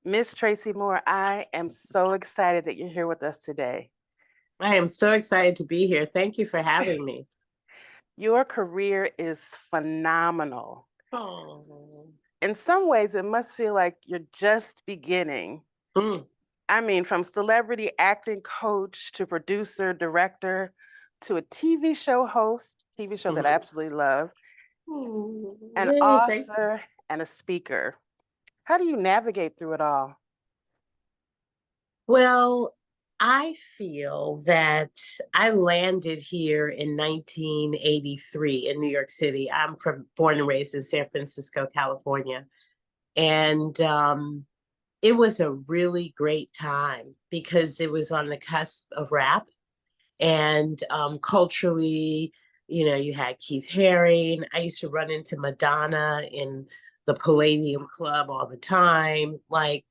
Miss Tracey Moore, I am so excited that you're here with us today. I am so excited to be here. Thank you for having me. Your career is phenomenal. Oh. In some ways, it must feel like you're just beginning. Mm, I mean, from celebrity acting coach to producer, director, to a TV show host, TV show that I mhm. absolutely love, an Yay, thank you. author, and a speaker. How do you navigate through it all? Well, I feel that I landed here in 1983 in New York City. I'm born and raised in San Francisco, California. And it was a really great time because it was on the cusp of rap. And culturally, you had Keith Haring. I used to run into Madonna in the Palladium Club all the time. Like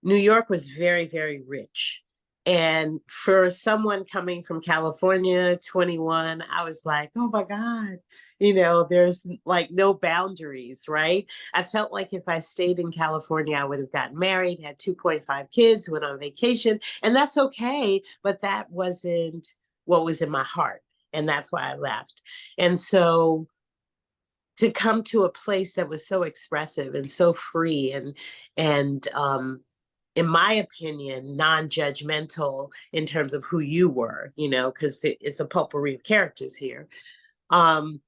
New York was very, very rich. And for someone coming from California, 21, I was like, oh my God, there's like no boundaries, right? I felt like if I stayed in California, I would have gotten married, had 2.5 kids, went on vacation, and that's okay. But that wasn't what was in my heart. And that's why I left. And so to come to a place that was so expressive and so free and in my opinion, non-judgmental in terms of who you were, because it's a potpourri of characters here. Um,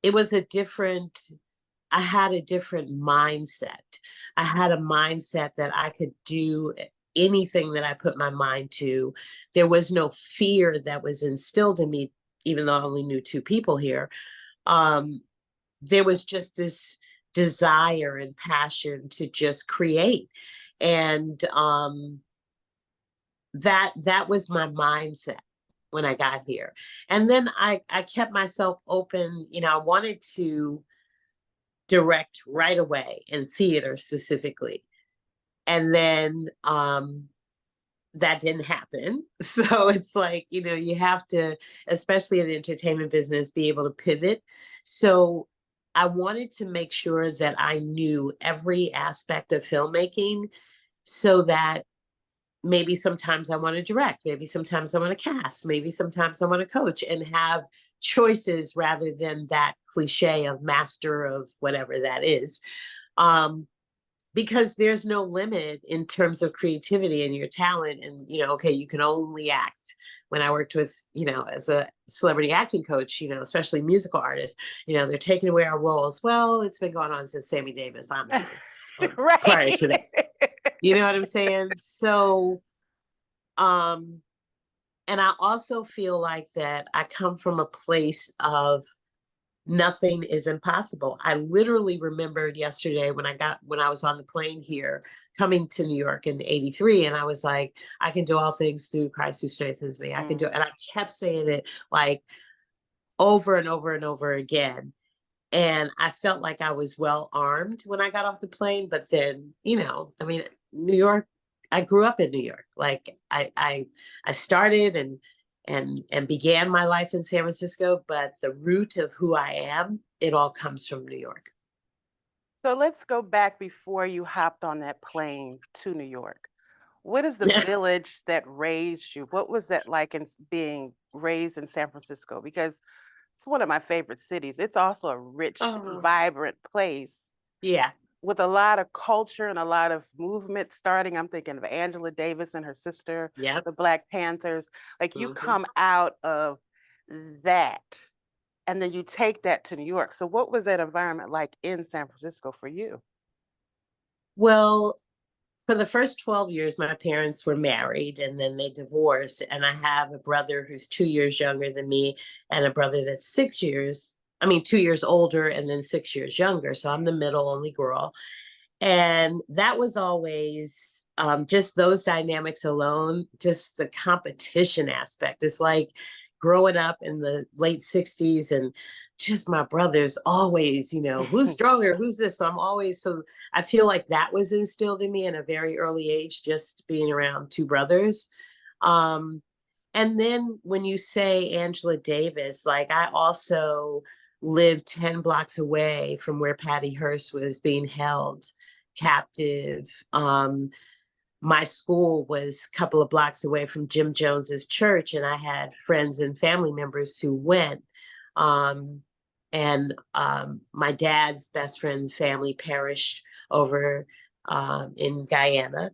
it was a different, I had a different mindset. I had a mindset that I could do anything that I put my mind to. There was no fear that was instilled in me, even though I only knew two people here. Um, there was just this desire and passion to just create. And that was my mindset when I got here. And then I kept myself open. I wanted to direct right away in theater specifically. And then that didn't happen. So it's like, you have to, especially in the entertainment business, be able to pivot. So I wanted to make sure that I knew every aspect of filmmaking so that maybe sometimes I want to direct, maybe sometimes I want to cast, maybe sometimes I want to coach and have choices rather than that cliche of master of whatever that is. Um, because there's no limit in terms of creativity and your talent. And, okay, you can only act. When I worked with, as a celebrity acting coach, especially musical artists, they're taking away our roles. Well, it's been going on since Sammy Davis, honestly, prior Right. to that. You know what I'm saying? So, um, and I also feel like that I come from a place of nothing is impossible. I literally remembered yesterday when I was on the plane here coming to New York in 83, and I was like, I can do all things through Christ who strengthens me. I can do it. And I kept saying it like over and over and over again. And I felt like I was well armed when I got off the plane. But then, I mean, New York, I grew up in New York. Like I started and began my life in San Francisco, but the root of who I am, it all comes from New York. So let's go back before you hopped on that plane to New York. What is the village that raised you? What was that like in being raised in San Francisco? Because it's one of my favorite cities. It's also a rich, Oh, vibrant place yeah. with a lot of culture and a lot of movement starting. I'm thinking of Angela Davis and her sister, Yep. the Black Panthers. Like you Hmm. come out of that and then you take that to New York. So what was that environment like in San Francisco for you? Well, for the first 12 years, my parents were married and then they divorced. And I have a brother who's 2 years younger than me and a brother that's 6 years, I mean, 2 years older and then 6 years younger. So I'm the middle only girl. And that was always just those dynamics alone, just the competition aspect. It's like growing up in the late 60s and just my brothers always, who's stronger, who's this? So I'm always, so I feel like that was instilled in me in a very early age, just being around two brothers. Um, and then when you say Angela Davis, like I also lived 10 blocks away from where Patty Hearst was being held captive. My school was a couple of blocks away from Jim Jones's church, and I had friends and family members who went. Um, and my dad's best friend's family perished over in Guyana.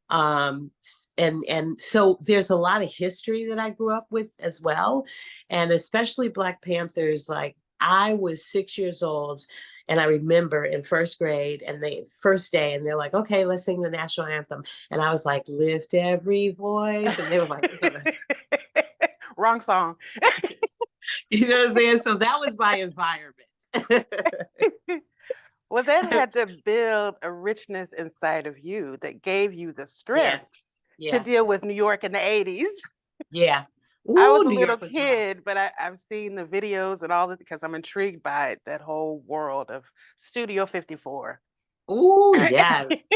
And so there's a lot of history that I grew up with as well, and especially Black Panthers. Like, I was 6 years old, and I remember in first grade, and they first day, and they're like, "Okay, let's sing the national anthem," and I was like, "Lift every voice," and they were like, Wrong song. "You know what I'm saying?" So that was my environment. Well, that had to build a richness inside of you that gave you the Yeah, strength to yeah, deal with New York in the 80s. yeah. I Ooh, was a New little York was rough. kid, but I've seen the videos and all that because I'm intrigued by it, that whole world of Studio 54. Ooh, yes,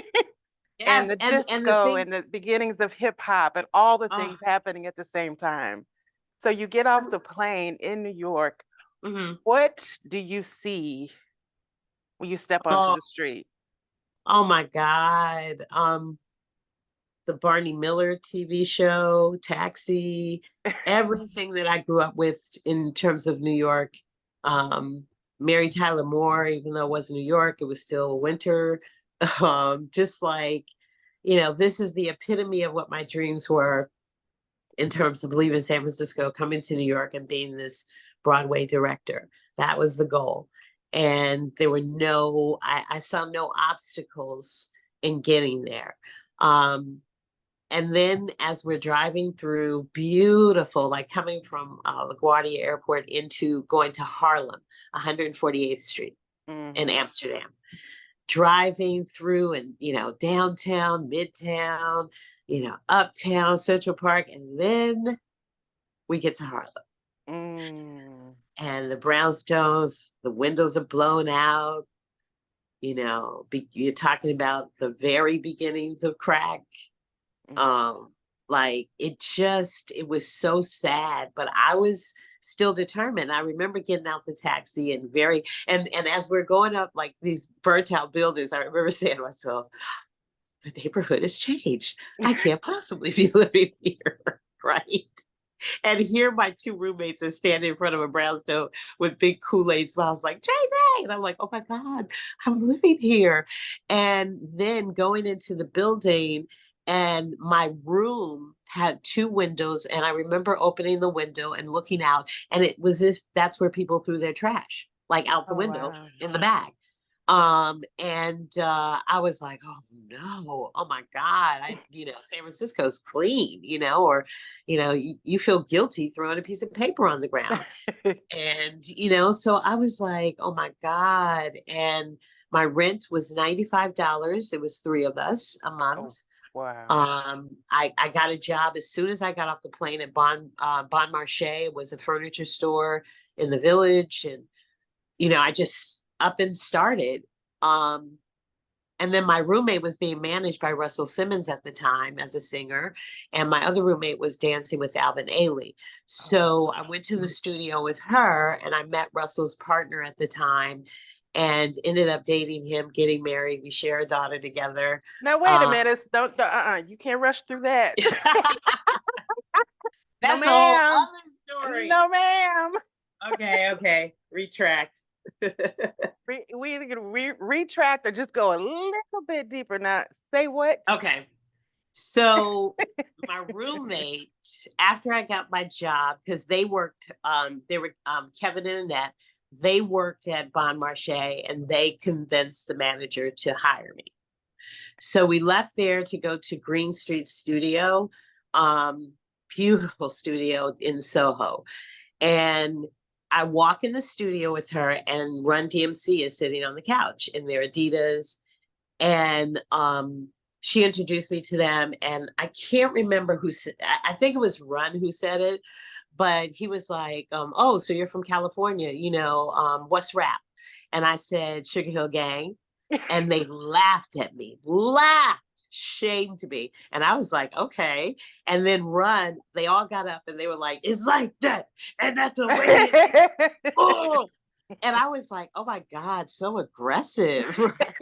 And yes, the and the disco thing. and the beginnings of hip hop and all the Oh, things happening at the same time. So you get off the plane in New York. mhm. What do you see when you step onto Oh, the street? oh my God. The Barney Miller TV show, Taxi, everything that I grew up with in terms of New York. Um, Mary Tyler Moore, even though it wasn't New York, it was still winter. Just like, this is the epitome of what my dreams were in terms of leaving San Francisco, coming to New York and being this Broadway director. That was the goal. And there were I saw no obstacles in getting there. Um, and then as we're driving through beautiful, like coming from LaGuardia Airport into going to Harlem, 148th Street in Hmm. Amsterdam, driving through and, downtown, midtown, uptown, Central Park. And then we get to Harlem, Mm. and the brownstones, the windows are blown out. You're talking about the very beginnings of crack. Mm. um like, it was so sad, but I was still determined. I remember getting out the taxi and as we're going up like these burnt out buildings, I remember saying to myself, the neighborhood has changed. I can't possibly be living here. Right. And here my two roommates are standing in front of a brownstone with big Kool-Aid smiles, like, Tracey. And I'm like, oh my God, I'm living here. And then going into the building, and my room had two windows. And I remember opening the window and looking out, and it was as if that's where people threw their trash, like out the Oh, window wow. in the bag. And I was like, oh no, oh my God, San Francisco's clean, or you feel guilty throwing a piece of paper on the ground. And, so I was like, oh my God. And my rent was $95. It was three of us a Oh, month. wow. I got a job as soon as I got off the plane at Bon Marché. It was a furniture store in the village. And, I just up and started. Um, and then my roommate was being managed by Russell Simmons at the time as a singer. And my other roommate was dancing with Alvin Ailey. Oh. So I went to the studio with her, and I met Russell's partner at the time and ended up dating him, getting married. We share a daughter together. Now wait a Um, minute. You can't rush through that. No, that's a whole ma'am. other story. No, ma'am. Okay, okay. Retract. We either gonna retract or just go a little bit deeper. Now, say what? Okay. So my roommate, after I got my job, because they were Kevin and Annette, they worked at Bon Marché, and they convinced the manager to hire me. So we left there to go to Green Street Studio, um, beautiful studio in Soho. And I walk in the studio with her, and Run DMC is sitting on the couch in their Adidas. And she introduced me to them, and I can't remember who said. I think it was Run who said it, but he was like, "Oh, so you're from California? What's rap?" And I said, "Sugar Hill Gang," and they laughed at me, shamed me, and I was like, "Okay." And then Run, they all got up and they were like, "It's like that, and that's the way it is." Oh, And I was like, oh my God, so aggressive. Right?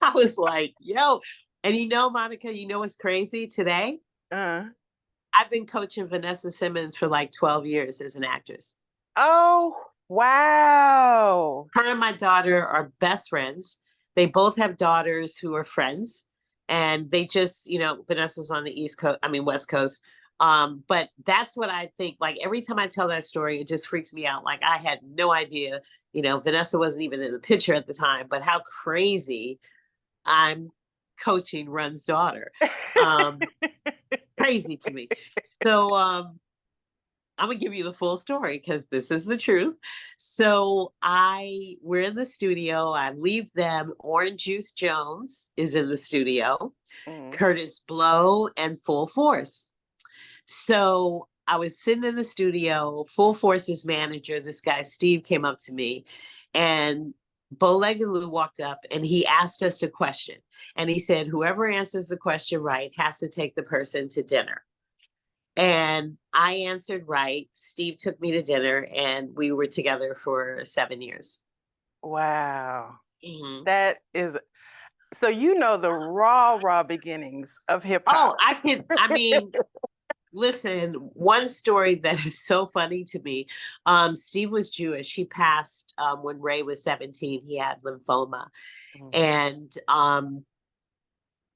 I was like, yo. And Monica, what's crazy today? Uh, I've been coaching Vanessa Simmons for like 12 years as an actress. oh, wow. Her and my daughter are best friends. They both have daughters who are friends. And they just, Vanessa's on the West Coast. But that's what I think. Like every time I tell that story, it just freaks me out. Like I had no idea, Vanessa wasn't even in the picture at the time, but how crazy I'm coaching Run's daughter. Crazy to me. So I'm gonna give you the full story because this is the truth. So we're in the studio. I leave them. Orange Juice Jones is in the studio. Mm. Curtis Blow and Full Force. So I was sitting in the studio. Full Force's manager, this guy Steve, came up to me, and Bow-Legged Lou walked up and he asked us a question. And he said, whoever answers the question right has to take the person to dinner. And I answered right. Steve took me to dinner and we were together for 7 years. Wow. Mm-hmm. That is, so the raw beginnings of hip hop. Oh, listen, one story that is so funny to me. Steve was Jewish. He passed when Ray was 17. He had lymphoma. Mm. And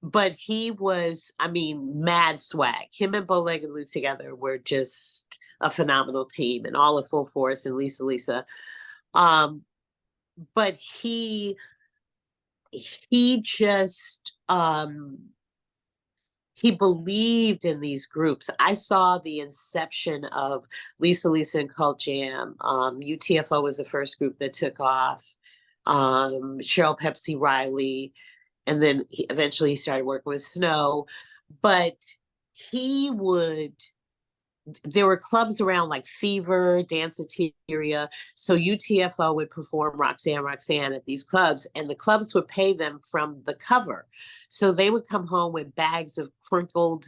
but he was, mad swag. Him and Bow-Legged Lou together were just a phenomenal team, and all of Full Force and Lisa. But he just he believed in these groups. I saw the inception of Lisa and Cult Jam. UTFO was the first group that took off. Cheryl Pepsi Riley. And then eventually he started working with Snow. But there were clubs around like Fever, Danceteria. So UTFO would perform Roxanne at these clubs, and the clubs would pay them from the cover. So they would come home with bags of crinkled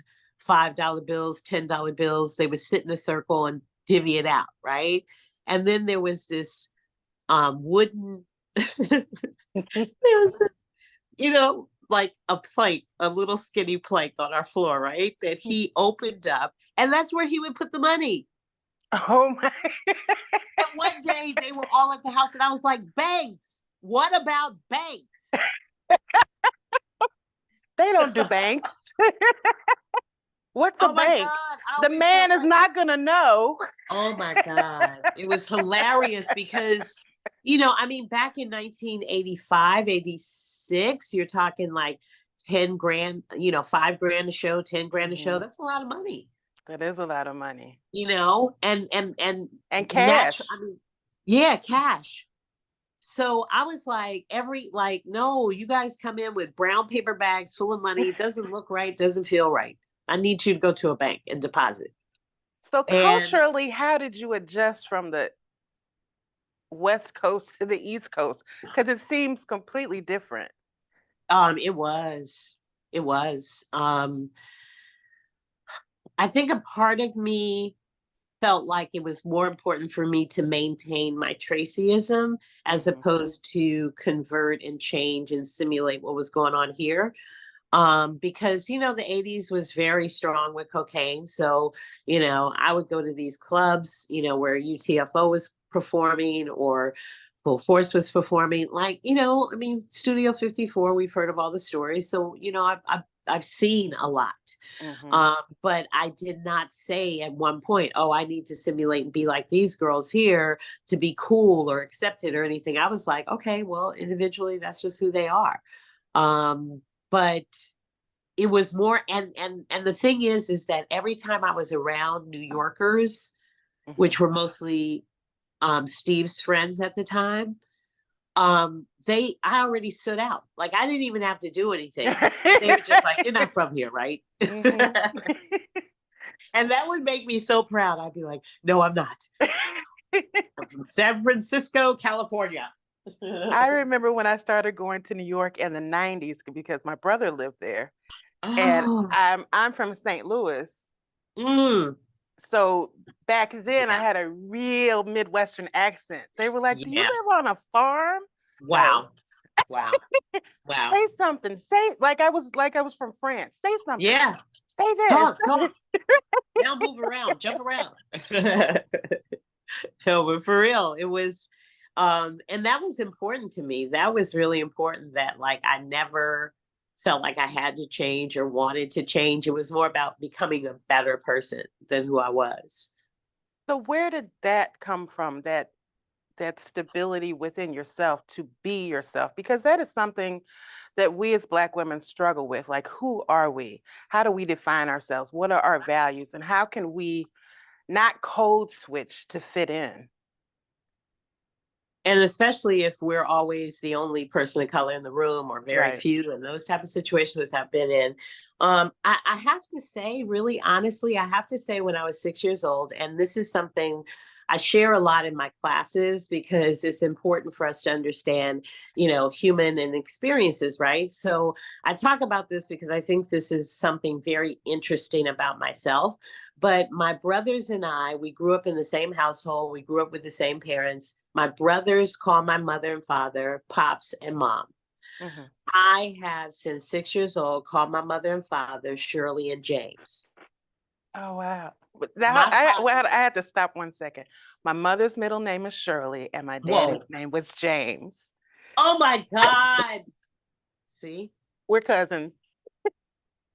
$5 bills, $10 bills. They would sit in a circle and divvy it out, right? And then there was this wooden, there was this, like a plank, a little skinny plank on our floor, right? That he opened up, and that's where he would put the money. Oh my. And one day they were all at the house, and I was like, banks, what about banks? They don't do banks. What's a bank? God, the man is not going to know. Oh my God. It was hilarious because, back in 1985, 86, you're talking like 10 grand, $5 a show, 10 grand a show. That's a lot of money. That is a lot of money. And cash. Yeah, cash. So I was like, no, you guys come in with brown paper bags full of money. It doesn't look right, doesn't feel right. I need you to go to a bank and deposit. So culturally, how did you adjust from the West Coast to the East Coast? Because it seems completely different. It was. I think a part of me felt like it was more important for me to maintain my Tracyism as opposed to convert and change and simulate what was going on here. Because, the 80s was very strong with cocaine. So, I would go to these clubs, where UTFO was performing or Full Force was performing. Like, Studio 54, we've heard of all the stories. So, I've seen a lot. But I did not say at one point, oh, I need to simulate and be like these girls here to be cool or accepted or anything. I was like, okay, well, individually, that's just who they are. But it was more, and the thing is that every time I was around New Yorkers, which were mostly Steve's friends at the time, I already stood out. Like I didn't even have to do anything. They were just like, you're not from here, right? And that would make me so proud. I'd be like, no, I'm not. I'm from San Francisco, California. I remember when I started going to New York in the 90s because my brother lived there. Oh. And I'm from St. Louis. So back then I Yeah. had a real Midwestern accent. They were like, "Do you Yeah. live on a farm?" No. Wow. Wow. Wow. Say something. Say like I was from France. Say something. Yeah. Say this. Talk, talk. Now move around, jump around. No, but for real, it was and that was important to me. That was really important that like I never felt like I had to change or wanted to change. It was more about becoming a better person than who I was. So where did that come from? That stability within yourself to be yourself, because that is something that we as Black women struggle with. Like, who are we? How do we define ourselves? What are our values? And how can we not code switch to fit in? And especially if we're always the only person of color in the room or very Right. few, and those type of situations I've been in. I have to say, really honestly, I have to say when I was 6 years old, and this is something I share a lot in my classes because it's important for us to understand, human and experiences, right? So I talk about this because I think this is something very interesting about myself. But my brothers and I, we grew up in the same household. We grew up with the same parents. My brothers call my mother and father pops and mom. Hmm. I have, since 6 years old, called my mother and father Shirley and James. Oh, wow. But now My father, I had to stop 1 second. My mother's middle name is Shirley, and my daddy's whoa, name was James. oh my God. See, We're cousins.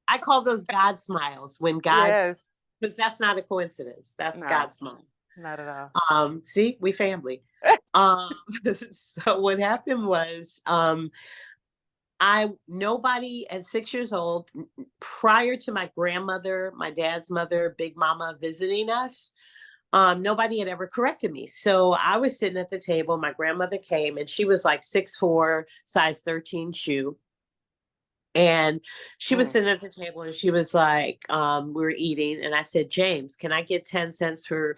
I call those God smiles when God, Yes. because that's not a coincidence. That's No, God's smile. not at all. See, we family. Um, so what happened was, I nobody at 6 years old, prior to my grandmother, my dad's mother, Big Mama visiting us, nobody had ever corrected me. So I was sitting at the table. My grandmother came, and she was like 6'4", size 13 shoe. And she was Mm. sitting at the table, and she was like, we were eating, and I said, James, can I get 10 cents for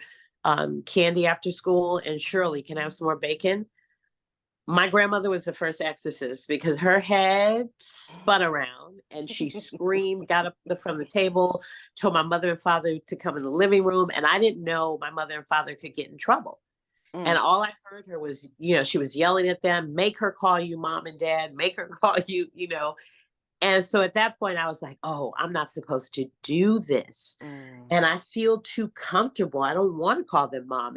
candy after school? And Shirley, can I have some more bacon? My grandmother was the first exorcist because her head spun around and she screamed, got up from the table, told my mother and father to come in the living room. And I didn't know my mother and father could get in trouble. And Mm. all I heard her was, she was yelling at them, make her call you mom and dad, make her call you. And so at that point, I was like, oh, I'm not supposed to do this. Mm. And I feel too comfortable. I don't want to call them mom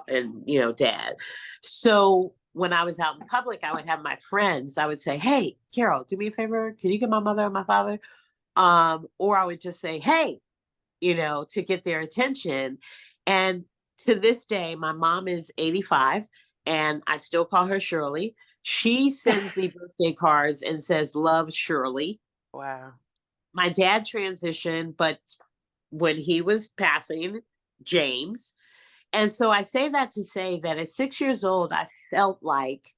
and dad. So when I was out in public, I would have my friends, I would say, hey, Carol, do me a favor. Can you get my mother and my father? Or I would just say, hey, to get their attention. And to this day, my mom is 85 and I still call her Shirley. She sends me birthday cards and says, love Shirley. Wow. My dad transitioned, but when he was passing, James. And so I say that to say that at 6 years old, I felt like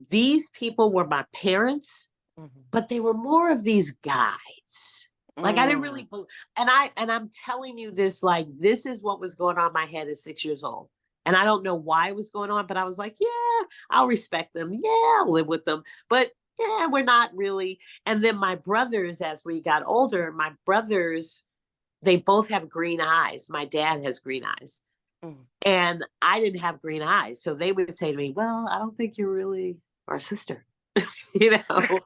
these people were my parents, Mhm. but they were more of these guides. Like I didn't Mm. really, and I'm telling you this, like this is what was going on in my head at 6 years old. And I don't know why it was going on, but I was like, yeah, I'll respect them. Yeah, I'll live with them. But yeah, we're not really. And then my brothers, as we got older, my brothers, they both have green eyes. My dad has green eyes. Mm. And I didn't have green eyes. So they would say to me, well, I don't think you're really our sister, you know?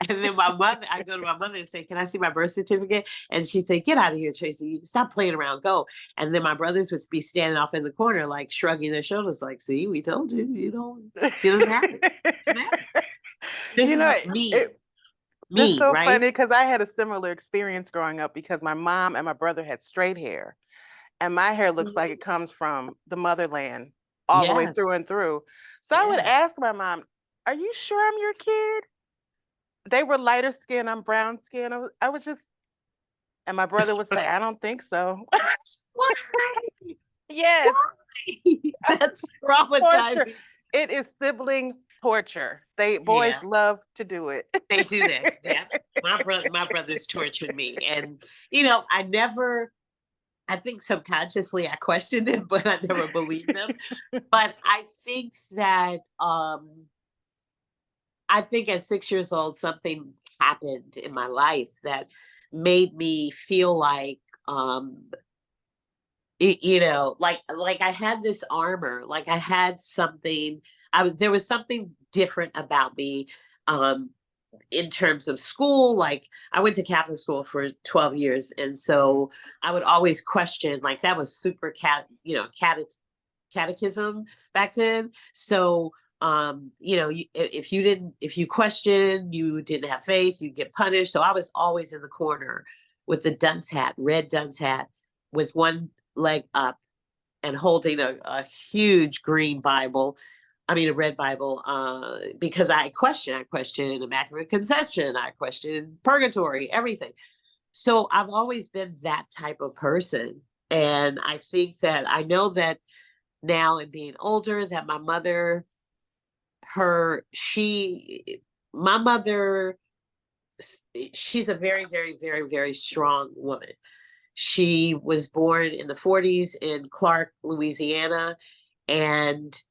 And then I go to my mother and say, can I see my birth certificate? And she'd say, get out of here, Tracey. Stop playing around, go. And then my brothers would be standing off in the corner, like shrugging their shoulders, like, see, we told you, she doesn't have it. She doesn't have it. This You is know, me, it, it's me, so right? funny because I had a similar experience growing up because my mom and my brother had straight hair, and my hair looks like Mhm. it comes from the motherland all the way through Yes. and through. So I would Yeah. ask my mom, "Are you sure I'm your kid?" They were lighter skin, I'm brown skin. I was just, and my brother would say, "I don't think so." Why? Yes, Why? That's torture. traumatizing. It is sibling torture. They boys Yeah. love to do it. They do that. Yeah. My brothers tortured me. And I think subconsciously I questioned it, but I never believed them. But I think at 6 years old something happened in my life that made me feel like um you know, like I had this armor, like I had something. There was something different about me. Um, in terms of school, like I went to Catholic school for 12 years. And so I would always question, like that was super catechism back then. So, you know, if you questioned, you didn't have faith, you get punished. So I was always in the corner with the dunce hat, red dunce hat, with one leg up and holding a huge green Bible. I mean, a red Bible, because I questioned Immaculate Conception, I questioned purgatory, everything. So I've always been that type of person. And I think that I know that now in being older, that my mother, my mother, she's a very, very, very, very strong woman. She was born in the 40s in Clark, Louisiana, and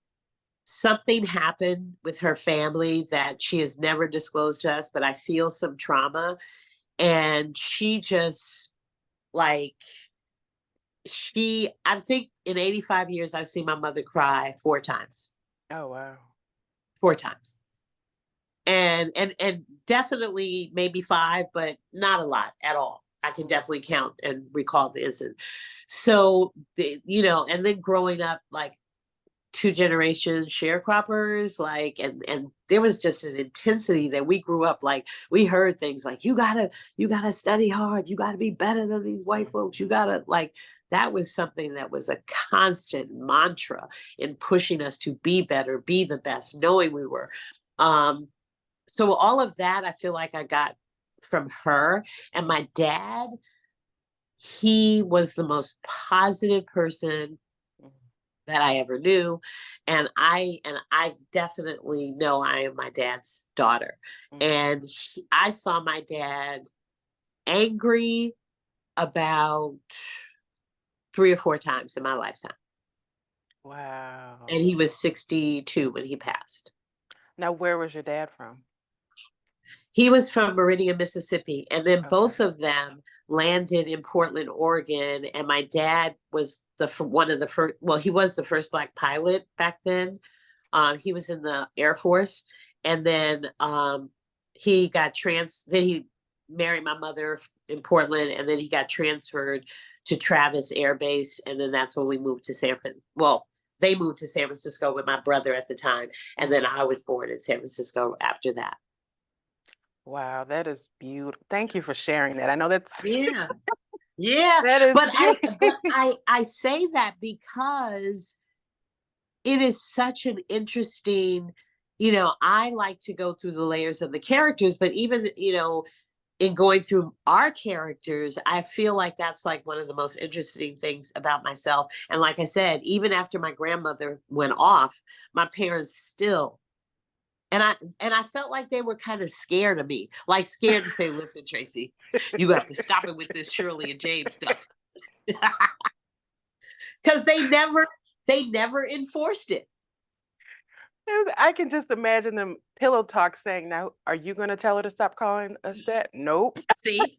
something happened with her family that she has never disclosed to us, but I feel some trauma. And she just like, I think in 85 years, I've seen my mother cry 4 times, Oh, wow. 4 times. And definitely maybe 5, but not a lot at all. I can definitely count and recall the incident. So, you know, and then growing up, like 2 generation sharecroppers, like, and there was just an intensity that we grew up, like we heard things like you gotta study hard, you gotta be better than these white folks, you gotta, like, that was something that was a constant mantra in pushing us to be better, be the best, knowing we were. So all of that I feel like I got from her. And my dad, he was the most positive person that I ever knew. And I definitely know I am my dad's daughter. And I saw my dad angry about 3 or 4 times in my lifetime. Wow. And he was 62 when he passed. Now, where was your dad from? He was from Meridian, Mississippi, and then Okay. both of them landed in Portland, Oregon. And my dad was one of the first. Well, he was the first Black pilot back then. He was in the Air Force, and then he got Then he married my mother in Portland, and then he got transferred to Travis Air Base, and then that's when we moved to San Francisco. Well, they moved to San Francisco with my brother at the time, and then I was born in San Francisco after that. Wow, that is beautiful. Thank you for sharing that. I know that's Yeah. Yeah, that is but I but beautiful. I say that because it is such an interesting, you know, I like to go through the layers of the characters, but even, you know, in going through our characters, I feel like that's like one of the most interesting things about myself. And like I said, even after my grandmother went off, my parents still, and I felt like they were kind of scared of me, like scared to say, "Listen, Tracy, you have to stop it with this Shirley and James stuff," because they never enforced it. I can just imagine them pillow talk saying, "Now, are you going to tell her to stop calling us that?" Nope. See,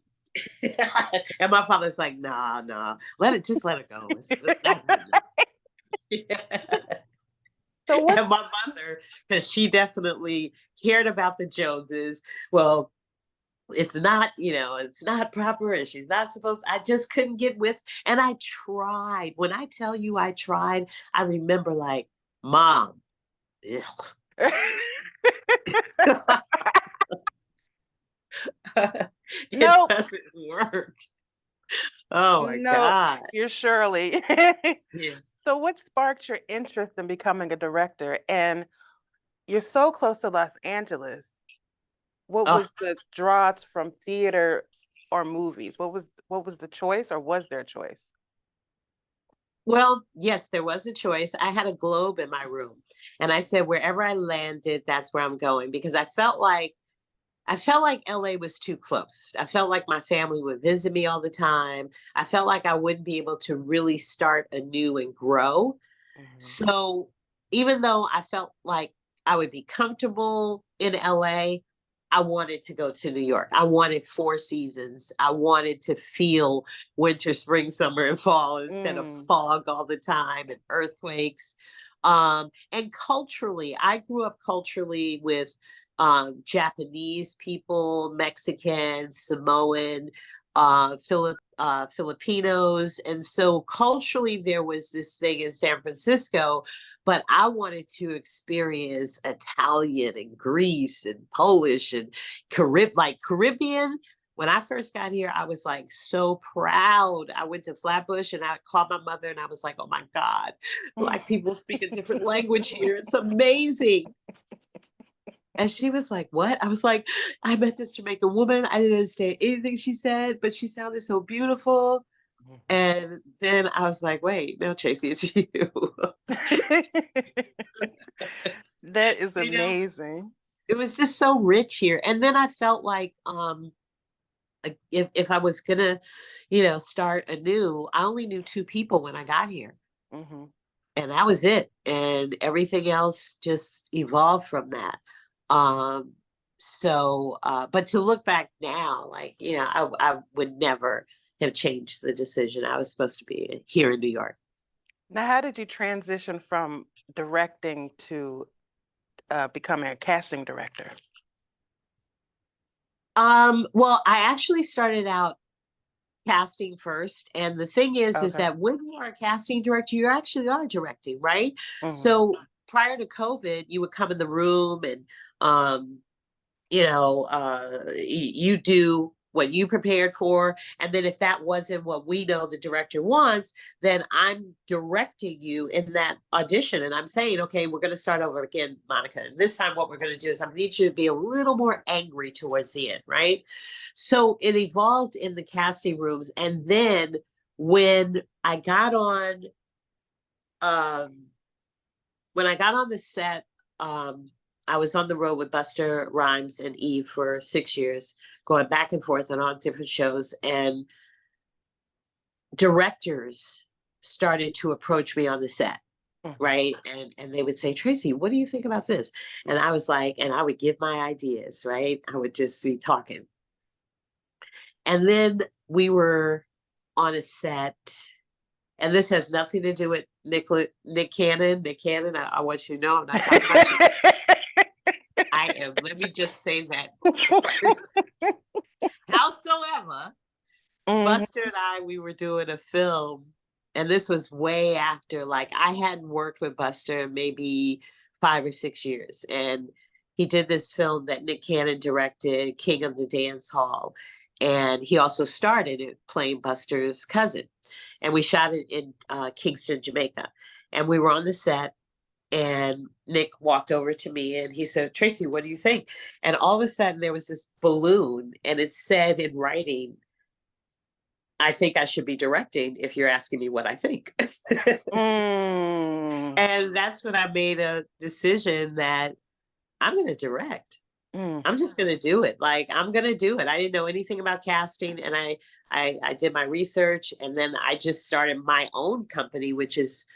and my father's like, "Nah, nah, let it go. It's not happening." So And what's my mother, because she definitely cared about the Joneses. Well, it's not, you know, it's not proper, and she's not supposed. I just couldn't get with, and I tried. When I tell you I tried, I remember like, Mom, ugh. It Nope, doesn't work. Oh my nope, God. you're Shirley. Yeah. So what sparked your interest in becoming a director? And you're so close to Los Angeles. What Oh, was the draws from theater or movies? What was the choice, or was there a choice? well, yes, there was a choice. I had a globe in my room, and I said, wherever I landed, that's where I'm going, because I felt like LA was too close. I felt like my family would visit me all the time. I felt like I wouldn't be able to really start anew and grow. Mhm. So even though I felt like I would be comfortable in LA, I wanted to go to New York. I wanted 4 seasons. I wanted to feel winter, spring, summer, and fall instead of Mm. fog all the time and earthquakes. And culturally, I grew up culturally with Japanese people, Mexican, Samoan, Filipinos. And so culturally, there was this thing in San Francisco, but I wanted to experience Italian and Greece and Polish and Caribbean. When I first got here, I was like so proud. I went to Flatbush and I called my mother and I was like, oh my God, Black people speak a different language here. It's amazing. And she was like, what? I was like, I met this Jamaican woman. I didn't understand anything she said, but she sounded so beautiful. And then I was like, wait, no, Tracey, it's you. That is You know, amazing. it was just so rich here. And then I felt like if I was gonna, start anew, I only knew 2 people when I got here. Hmm. And that was it. And everything else just evolved from that. Um, but to look back now, like, I would never have changed the decision. I was supposed to be here in New York. Now, how did you transition from directing to becoming a casting director? Well, I actually started out casting first. And the thing is Okay. that when you are a casting director, you actually are directing, right? Hmm. So prior to COVID, you would come in the room and, um, you do what you prepared for. And then if that wasn't what we know the director wants, then I'm directing you in that audition. And I'm saying, okay, we're going to start over again, Monica. And this time what we're going to do is I need you to be a little more angry towards the end, right? So it evolved in the casting rooms. And then when I got on, um, when I got on the set, I was on the road with Buster Rhymes and Eve for 6 years, going back and forth and on different shows. And directors started to approach me on the set, Hmm. right? And they would say, Tracey, what do you think about this? And I was like, and I would give my ideas, right? I would just be talking. And then we were on a set, and this has nothing to do with Nick Cannon. Nick Cannon, I want you to know I'm not talking about you. I am. Let me just say that first. Howsoever, Hmm. Buster and we were doing a film, and this was way after, like, I hadn't worked with Buster in maybe 5 or 6 years. And he did this film that Nick Cannon directed, King of the Dance Hall. And he also starred in it playing Buster's cousin. And we shot it in Kingston, Jamaica. And we were on the set, and Nick walked over to me and he said, Tracey, what do you think? And all of a sudden there was this balloon and it said in writing, I think I should be directing if you're asking me what I think. Mm. And that's when I made a decision that I'm going to direct. Mm. I'm just going to do it. Like, I'm going to do it. I didn't know anything about casting. And I did my research, and then I just started my own company, which is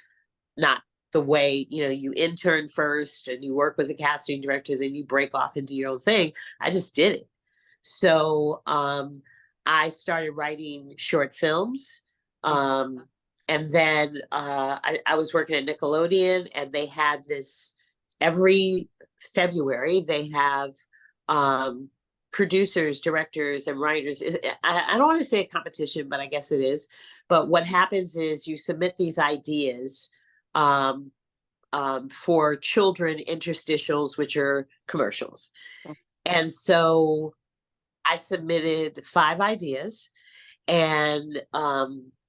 not the way, you intern first and you work with a casting director, then you break off and do your own thing. I just did it. So I started writing short films. Um, and then I was working at Nickelodeon, and they had this every February, they have um, producers, directors, and writers. I don't want to say a competition, but I guess it is. But what happens is you submit these ideas um, for children interstitials, which are commercials. And so I submitted 5 ideas, and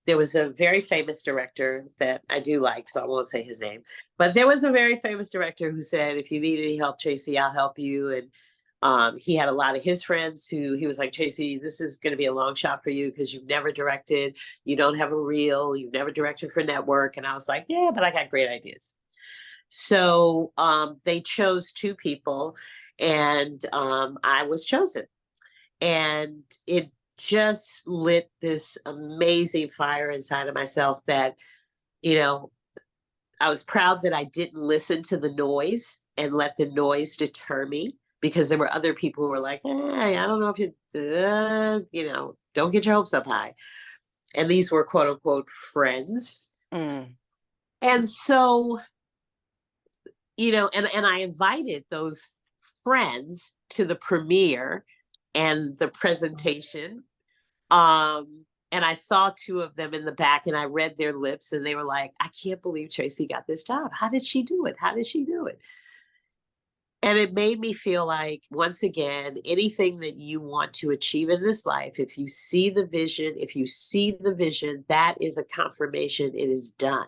there was a very famous director that I do like, so I won't say his name, but there was a very famous director who said, if you need any help, Tracey, I'll help you. And he had a lot of his friends who he was like, Tracey, this is going to be a long shot for you because you've never directed, you don't have a reel, you've never directed for network. And I was like, yeah, but I got great ideas. So they chose 2 people, and I was chosen. And it just lit this amazing fire inside of myself that, you know, I was proud that I didn't listen to the noise and let the noise deter me. because there were other people who were like, I don't know if don't get your hopes up high. And these were quote unquote friends. Mm. And so, and I invited those friends to the premiere and the presentation. And I saw two of them in the back and I read their lips and they were like, I can't believe Tracey got this job. How did she do it? How did she do it? And it made me feel like, once again, anything that you want to achieve in this life, if you see the vision, that is a confirmation it is done.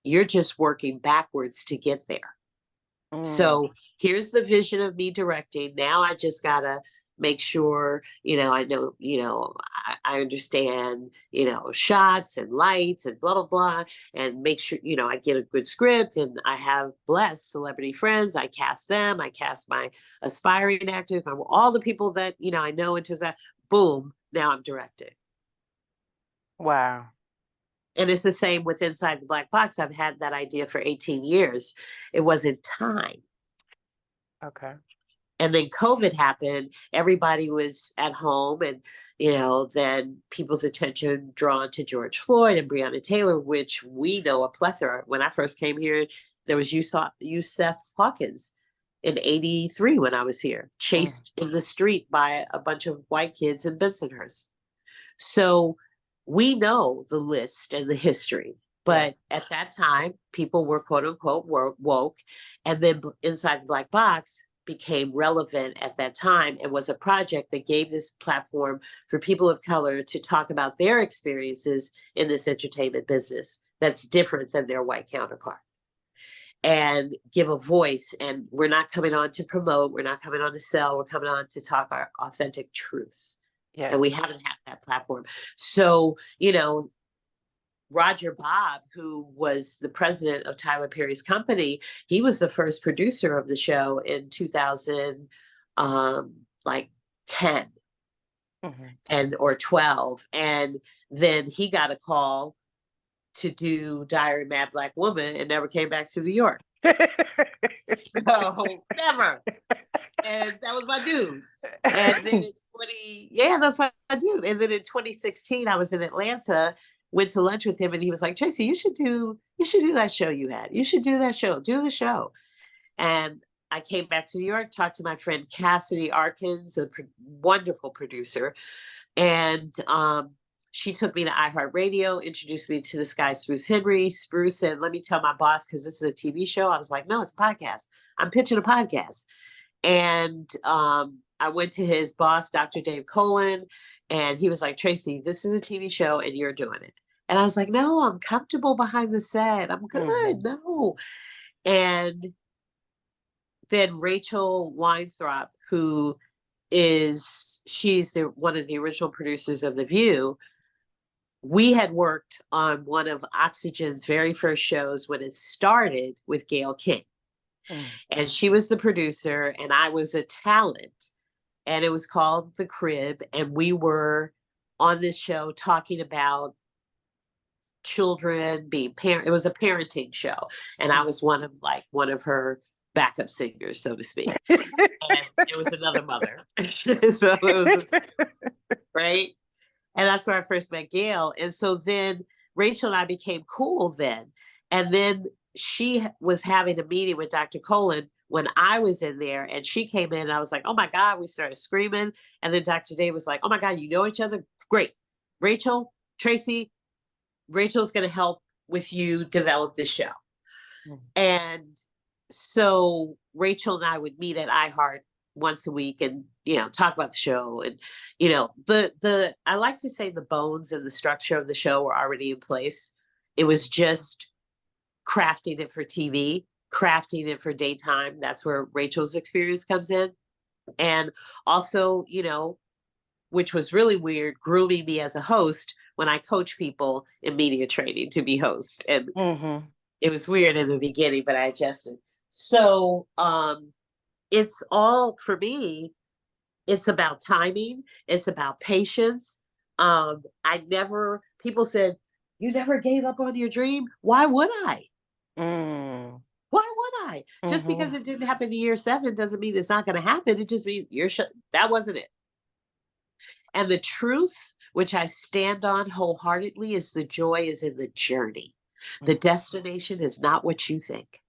You're just working backwards to get there. So here's the vision of me directing. Now I just gotta make sure, I know, I understand, shots and lights and blah, blah, blah, and make sure, I get a good script and I have blessed celebrity friends. I cast them. I cast my aspiring actors, all the people that, I know into that, boom, now I'm directing. Wow. And it's the same with Inside the Black Box. I've had that idea for 18 years. It wasn't time. Okay. And then COVID happened. Everybody was at home and, then people's attention drawn to George Floyd and Breonna Taylor, which we know a plethora. When I first came here, there was Yusef Hawkins in 83 when I was here, chased in the street by a bunch of white kids in Bensonhurst. So we know the list and the history. But at that time, people were quote unquote woke. And then Inside the Black Box became relevant at that time and was a project that gave this platform for people of color to talk about their experiences in this entertainment business that's different than their white counterpart, and give a voice. And we're not coming on to promote, we're not coming on to sell, we're coming on to talk our authentic truth. Yes. And we haven't had that platform. So, Roger Bobb, who was the president of Tyler Perry's company, he was the first producer of the show in 2010 or 12. And then he got a call to do Diary of a Mad Black Woman and never came back to New York. So never. And that was my dude. And then that's my dude. And then in 2016, I was in Atlanta, went to lunch with him, and he was like, Tracey, you should do that show you had. You should do that show. Do the show. And I came back to New York, talked to my friend Cassidy Arkins, a wonderful producer. And she took me to iHeartRadio, introduced me to this guy, Spruce Henry. Spruce said, let me tell my boss, because this is a TV show. I was like, no, it's a podcast. I'm pitching a podcast. And I went to his boss, Dr. Dave Chappelle, and he was like, Tracey, this is a TV show and you're doing it. And I was like, no, I'm comfortable behind the set. I'm good. No. And then Rachel Weintraub, she's one of the original producers of The View. We had worked on one of Oxygen's very first shows when it started with Gayle King. And she was the producer and I was a talent. And it was called The Crib. And we were on this show talking about children being parent. It was a parenting show. And I was one of her backup singers, so to speak. And it was another mother. So it was, right? And that's where I first met Gayle. And so then Rachel and I became cool then. And then she was having a meeting with Dr. Colin when I was in there, and she came in and I was like, oh my God, we started screaming. And then Dr. Dave was like, oh my God, you know each other? Great. Rachel, Tracey, Rachel's going to help with you develop this show. And so Rachel and I would meet at iHeart once a week and, talk about the show. And, I like to say the bones and the structure of the show were already in place. It was just crafting it for TV, crafting it for daytime. That's where Rachel's experience comes in. And also, which was really weird, grooming me as a host when I coach people in media training to be hosts. And it was weird in the beginning, but I adjusted. So it's all, for me, it's about timing. It's about patience. People said, you never gave up on your dream. Why would I? Why would why. Just because it didn't happen in year 7 doesn't mean it's not going to happen. It just means that wasn't it. And the truth, which I stand on wholeheartedly, is the joy is in the journey. The destination is not what you think.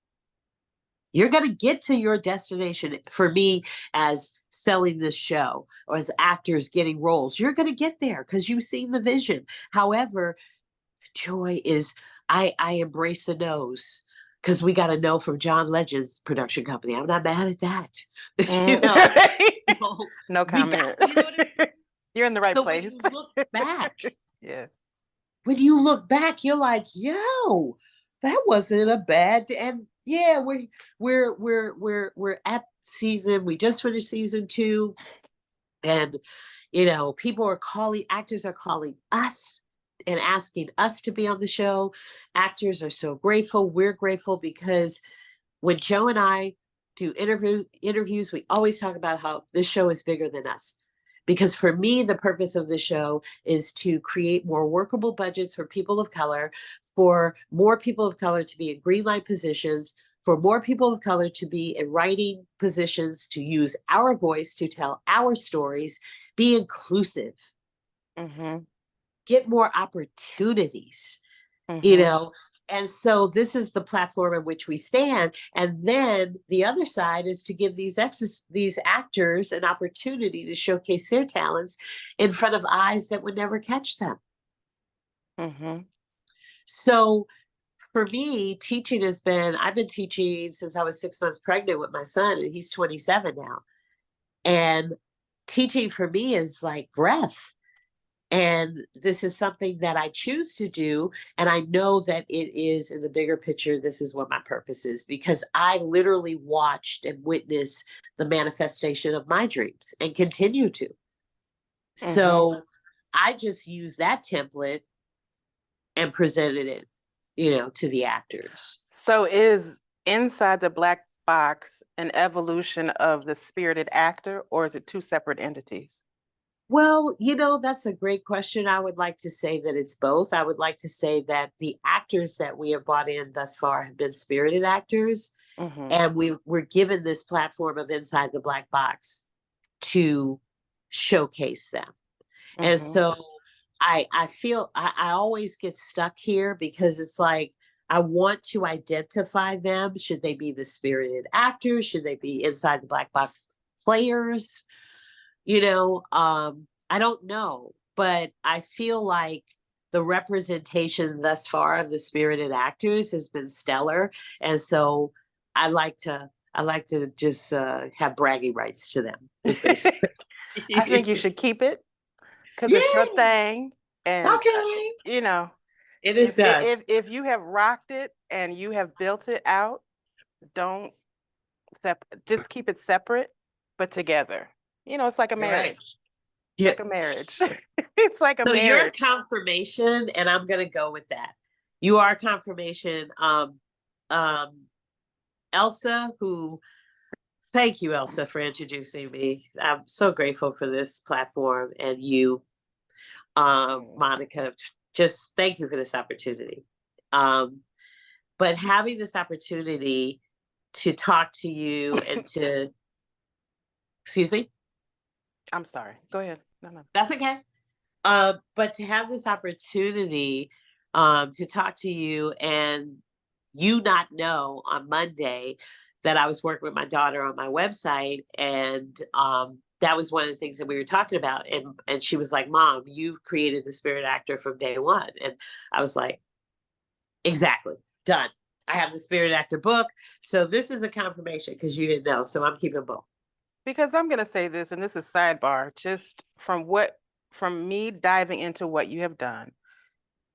You're going to get to your destination. For me, as selling this show or as actors getting roles, you're going to get there because you've seen the vision. However, joy is, I embrace the no's because we got a no from John Legend's production company. I'm not mad at that. You know, no comment. You know what I'm saying? You're in the right So place. when you look back, yeah. When you look back, you're like, yo, that wasn't a bad. And yeah, we're at season. We just finished season 2, and actors are calling us and asking us to be on the show. Actors are so grateful. We're grateful because when Joe and I do interviews, we always talk about how this show is bigger than us. Because for me, the purpose of the show is to create more workable budgets for people of color, for more people of color to be in green light positions, for more people of color to be in writing positions, to use our voice to tell our stories, be inclusive, get more opportunities, And so this is the platform in which we stand. And then the other side is to give these actors an opportunity to showcase their talents in front of eyes that would never catch them. So for me, teaching I've been teaching since I was 6 months pregnant with my son, and he's 27 now. And teaching for me is like breath. And this is something that I choose to do. And I know that it is in the bigger picture. This is what my purpose is, because I literally watched and witnessed the manifestation of my dreams and continue to. So I just use that template and presented it, to the actors. So is Inside the Black Box an evolution of the Spirited Actor, or is it 2 separate entities? Well, that's a great question. I would like to say that it's both. I would like to say that the actors that we have brought in thus far have been spirited actors. And we're given this platform of Inside the Black Box to showcase them. And so I feel I always get stuck here because it's like, I want to identify them. Should they be the spirited actors? Should they be Inside the Black Box players? I don't know, but I feel like the representation thus far of the spirited actors has been stellar. And so I like to just have bragging rights to them. I think you should keep it because it's your thing. And okay, it is done. If you have rocked it and you have built it out, just keep it separate, but together. It's like a marriage. Right. Like a marriage. It's like a marriage. So you're confirmation, and I'm going to go with that. You are confirmation. Elsa, thank you, Elsa, for introducing me. I'm so grateful for this platform, and you, Monica, just thank you for this opportunity. But having this opportunity to talk to you and to, excuse me? I'm sorry. Go ahead. No. That's okay. But to have this opportunity to talk to you, and you not know on Monday that I was working with my daughter on my website, and that was one of the things that we were talking about. And she was like, Mom, you've created the spirit actor from day one. And I was like, exactly, done. I have the spirit actor book. So this is a confirmation because you didn't know. So I'm keeping both. Because I'm going to say this, and this is sidebar, just from me diving into what you have done,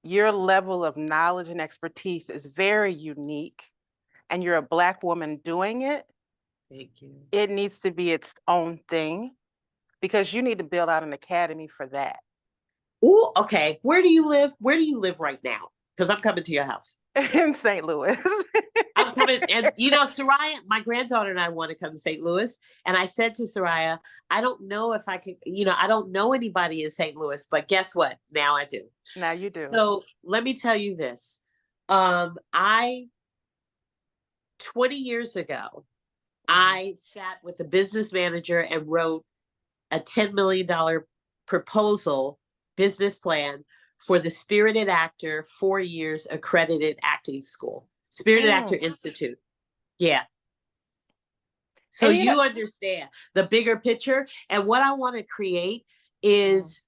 your level of knowledge and expertise is very unique, and you're a Black woman doing it. Thank you. It needs to be its own thing because you need to build out an academy for that. Oh, okay. Where do you live? Where do you live right now? Because I'm coming to your house. In St. Louis. I'm coming, and Soraya, my granddaughter and I want to come to St. Louis. And I said to Soraya, I don't know if I could, I don't know anybody in St. Louis, but guess what? Now I do. Now you do. So let me tell you this. I 20 years ago, Mm-hmm. I sat with the business manager and wrote a $10 million proposal business plan for the Spirited Actor 4 years accredited acting school, Spirited Actor Mm. Institute. Yeah. So And you know, you understand the bigger picture. And what I want to create mm-hmm. is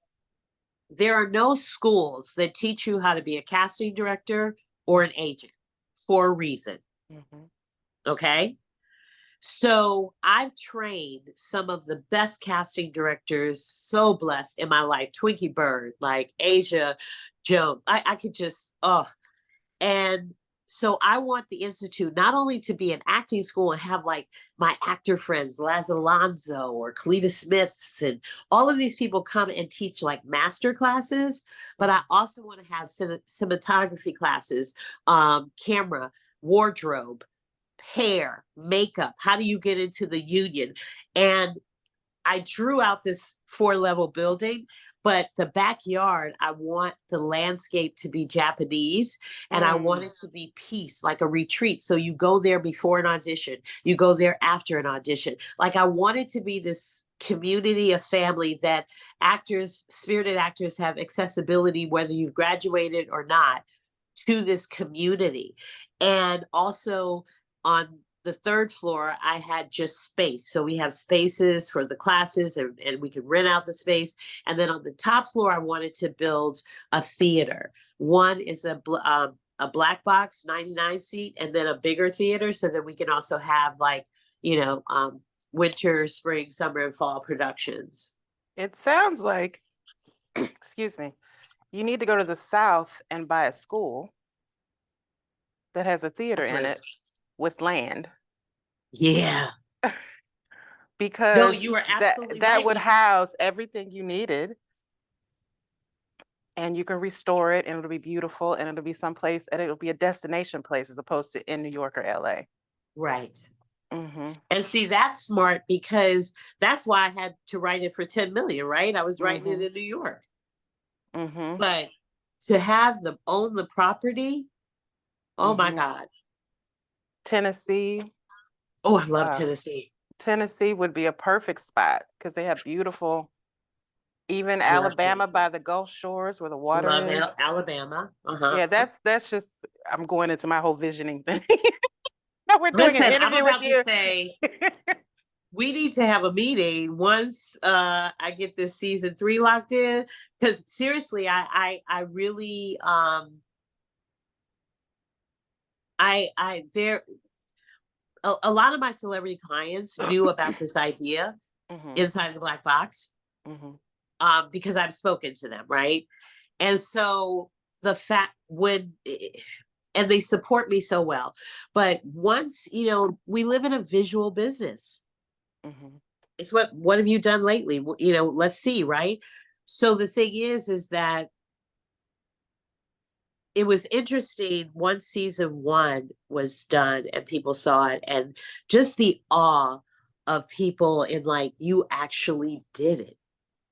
there are no schools that teach you how to be a casting director or an agent for a reason. Mm-hmm. Okay. So I've trained some of the best casting directors, so blessed in my life. Twinkie Bird, like Asia Jones. I could just, oh, and so I want the Institute not only to be an acting school and have like my actor friends, Laz Alonso or Kalita Smiths, and all of these people come and teach like master classes. But I also want to have cinematography classes, camera, wardrobe, hair, makeup. How do you get into the union? And I drew out this 4-level building, but the backyard, I want the landscape to be Japanese and I want Mm. it to be peace, like a retreat. So you go there before an audition, you go there after an audition. Like I want it to be this community of family that actors, spirited actors have accessibility, whether you've graduated or not, to this community. And also on the third floor, I had just space. So we have spaces for the classes and we could rent out the space. And then on the top floor, I wanted to build a theater. One is a black box 99 seat and then a bigger theater so that we can also have like, you know, winter, spring, summer, and fall productions. It sounds like, excuse me, you need to go to the South and buy a school that has a theater That's what in it it's. with land Yeah. No, because you are that absolutely that right. would house everything you needed and you can restore it and it'll be beautiful and it'll be someplace and it'll be a destination place as opposed to in New York or LA. Right. Mm-hmm. And see, that's smart because that's why I had to write it for 10 million, right? I was writing it Mm-hmm. in New York. Mm-hmm. But to have them own the property, oh my Mm-hmm. God. Tennessee. Oh, I love Uh, Tennessee. Tennessee would be a perfect spot because they have beautiful, even I love Alabama Tennessee. by the Gulf Shores where the water Love is. Alabama. Uh-huh. Yeah, that's just I'm going into my whole visioning thing. No, we're doing an Listen, I'm interview with about to you. say we need to have a meeting once I get this season 3 locked in. Because seriously, I really I there a lot of my celebrity clients knew about this idea Hmm. inside the black box Hmm. because I've spoken to them, right? And so the fact when and they support me so well, but once we live in a visual business. Hmm. It's what have you done lately? Let's see, right? So the thing is that it was interesting once season 1 was done and people saw it and just the awe of people in like you actually did it.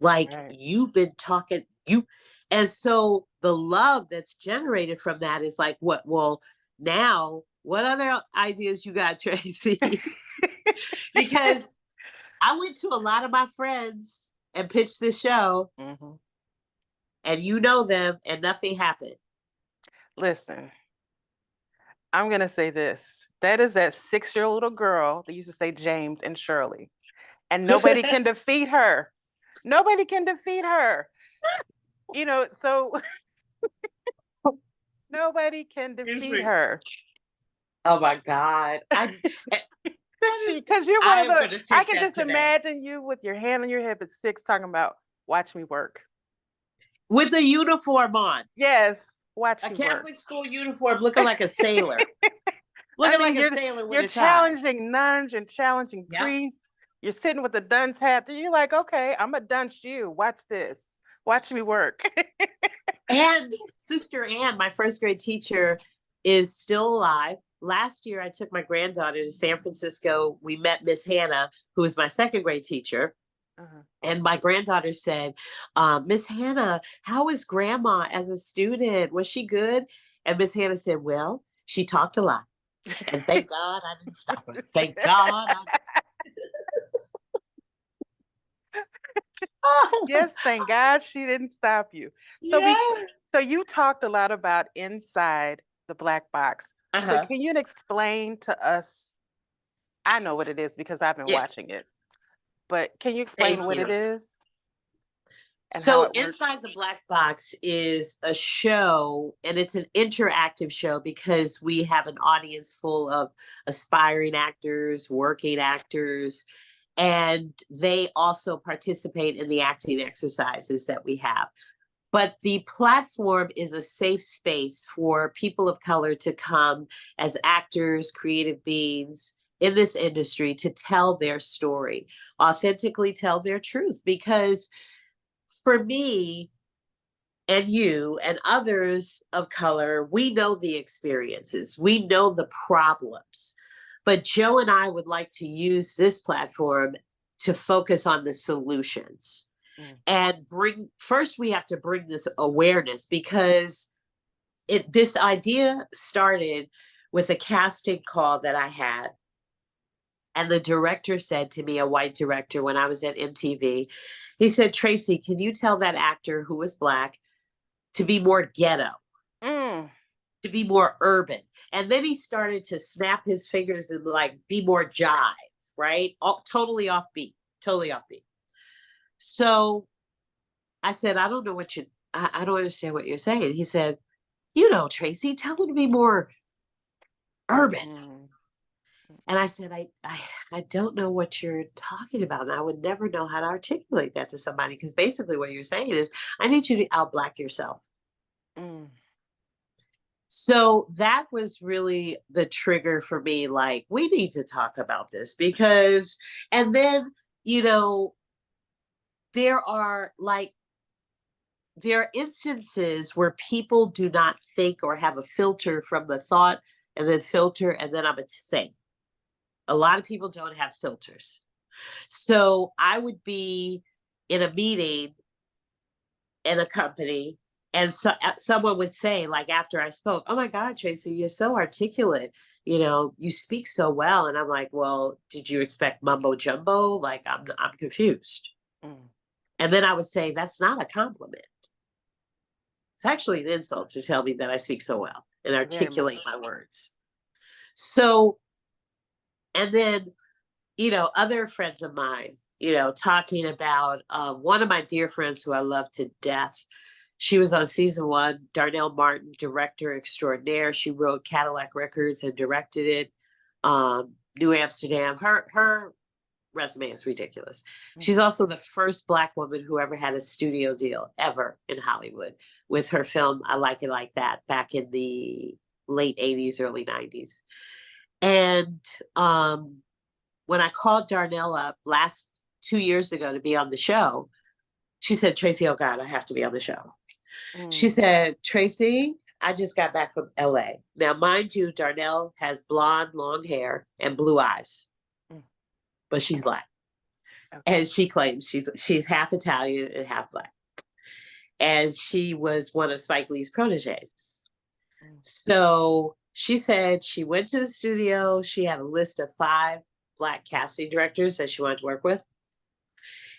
Like Right. you've been talking you and so the love that's generated from that is like what well now what other ideas you got, Tracy? Because I went to a lot of my friends and pitched this show Hmm. and you know them and nothing happened. Listen, I'm gonna say this. That is that 6-year-old little girl that used to say James and Shirley, and nobody can defeat her. Nobody can defeat her. So nobody can Excuse defeat me. her. Oh my God. That is Because you're one I of am the. gonna I take can that just today. imagine you with your hand on your hip at 6, talking about "Watch me work." With the uniform on. Yes, watch A you work. Catholic school uniform looking like a sailor. I Looking mean, like a you're sailor with you're a tie. challenging nuns and challenging Yep. priests. You're sitting with a dunce hat. You're like, okay, I'm a dunce you. Watch this. Watch me work. And Sister Ann, my first grade teacher, is still alive. Last year, I took my granddaughter to San Francisco. We met Miss Hannah, who is my second grade teacher. Uh-huh. And my granddaughter said, Miss Hannah, how was grandma as a student? Was she good? And Miss Hannah said, well, she talked a lot. And thank God I didn't stop her. Thank God I Yes, thank God she didn't stop you. So be yeah. so you talked a lot about inside the black box. So Uh-huh. can you explain to us? I know what it is because I've been Yeah. watching it, but can you explain Thank what it you. is and how So it Inside works? the Black Box is a show, and it's an interactive show because we have an audience full of aspiring actors, working actors, and they also participate in the acting exercises that we have. But the platform is a safe space for people of color to come as actors, creative beings in this industry to tell their story, authentically tell their truth. Because for me and you and others of color, we know the experiences, we know the problems. But Joe and I would like to use this platform to focus on the solutions Mm, and bring first we have to bring this awareness because this idea started with a casting call that I had, and the director said to me, a white director, when I was at MTV, he said, Tracey, can you tell that actor who was black to be more ghetto, mm, to be more urban? And then he started to snap his fingers and like be more jive, right? Totally offbeat, totally offbeat. So I said, I don't know what you, I don't understand what you're saying. He said, you know, Tracey, tell him to be more urban. mm, And I said, I don't know what you're talking about. And I would never know how to articulate that to somebody because basically what you're saying is, I need you to out black yourself. mm. So that was really the trigger for me. Like, we need to talk about this because, and then, you know, there are like, there are instances where people do not think or have a filter from the thought and then filter, and then I'm saying a lot of people don't have filters. So I would be in a meeting in a company, and someone would say, like after I spoke, "Oh my God, Tracey, you're so articulate. You know, you speak so well." And I'm like, "Well, did you expect mumbo jumbo? Like I'm confused." Mm. And then I would say, "That's not a compliment. It's actually an insult to tell me that I speak so well and Very articulate much. my words." So, and then other friends of mine, talking about one of my dear friends who I love to death. She was on season one, Darnell Martin, director extraordinaire. She wrote Cadillac Records and directed it. New Amsterdam. Her resume is ridiculous. She's Mhm. also the first Black woman who ever had a studio deal ever in Hollywood with her film I Like It Like That back in the late 80s, early 90s. And when I called Darnell up last 2 years ago to be on the show, she said, Tracey, oh God, I have to be on the show. She Mm, said, Tracey, I just got back from LA. Now, mind you, Darnell has blonde, long hair and blue eyes, mm. but she's Black. Okay. And she claims she's half Italian and half Black. And she was one of Spike Lee's proteges. Mm. So she said she went to the studio. She had a list of 5 Black casting directors that she wanted to work with.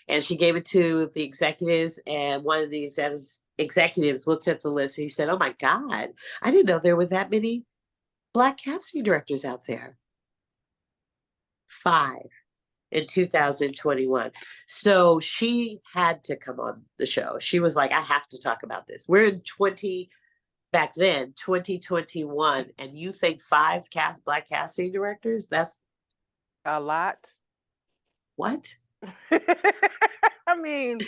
And she gave it to the executives, and one of the executives looked at the list and he said, oh my God, I didn't know there were that many Black casting directors out there. 5 in 2021. So she had to come on the show. She was like, I have to talk about this. We're in back then, 2021, and you think 5 Black casting directors? That's A lot. what? I mean,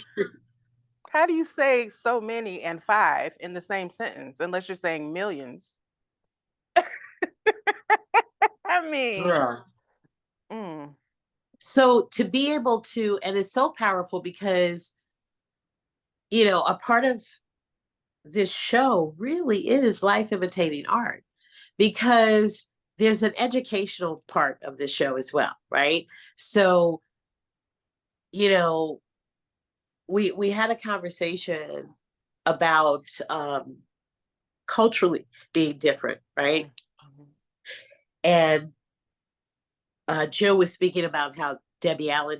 how do you say so many and five in the same sentence unless you're saying millions? I mean, Bruh. mm, So to be able to, and it's so powerful because, a part of this show really is life imitating art because there's an educational part of the show as well, right? So, you know, we had a conversation about culturally being different, right? mm, mhm. And Joe was speaking about how Debbie Allen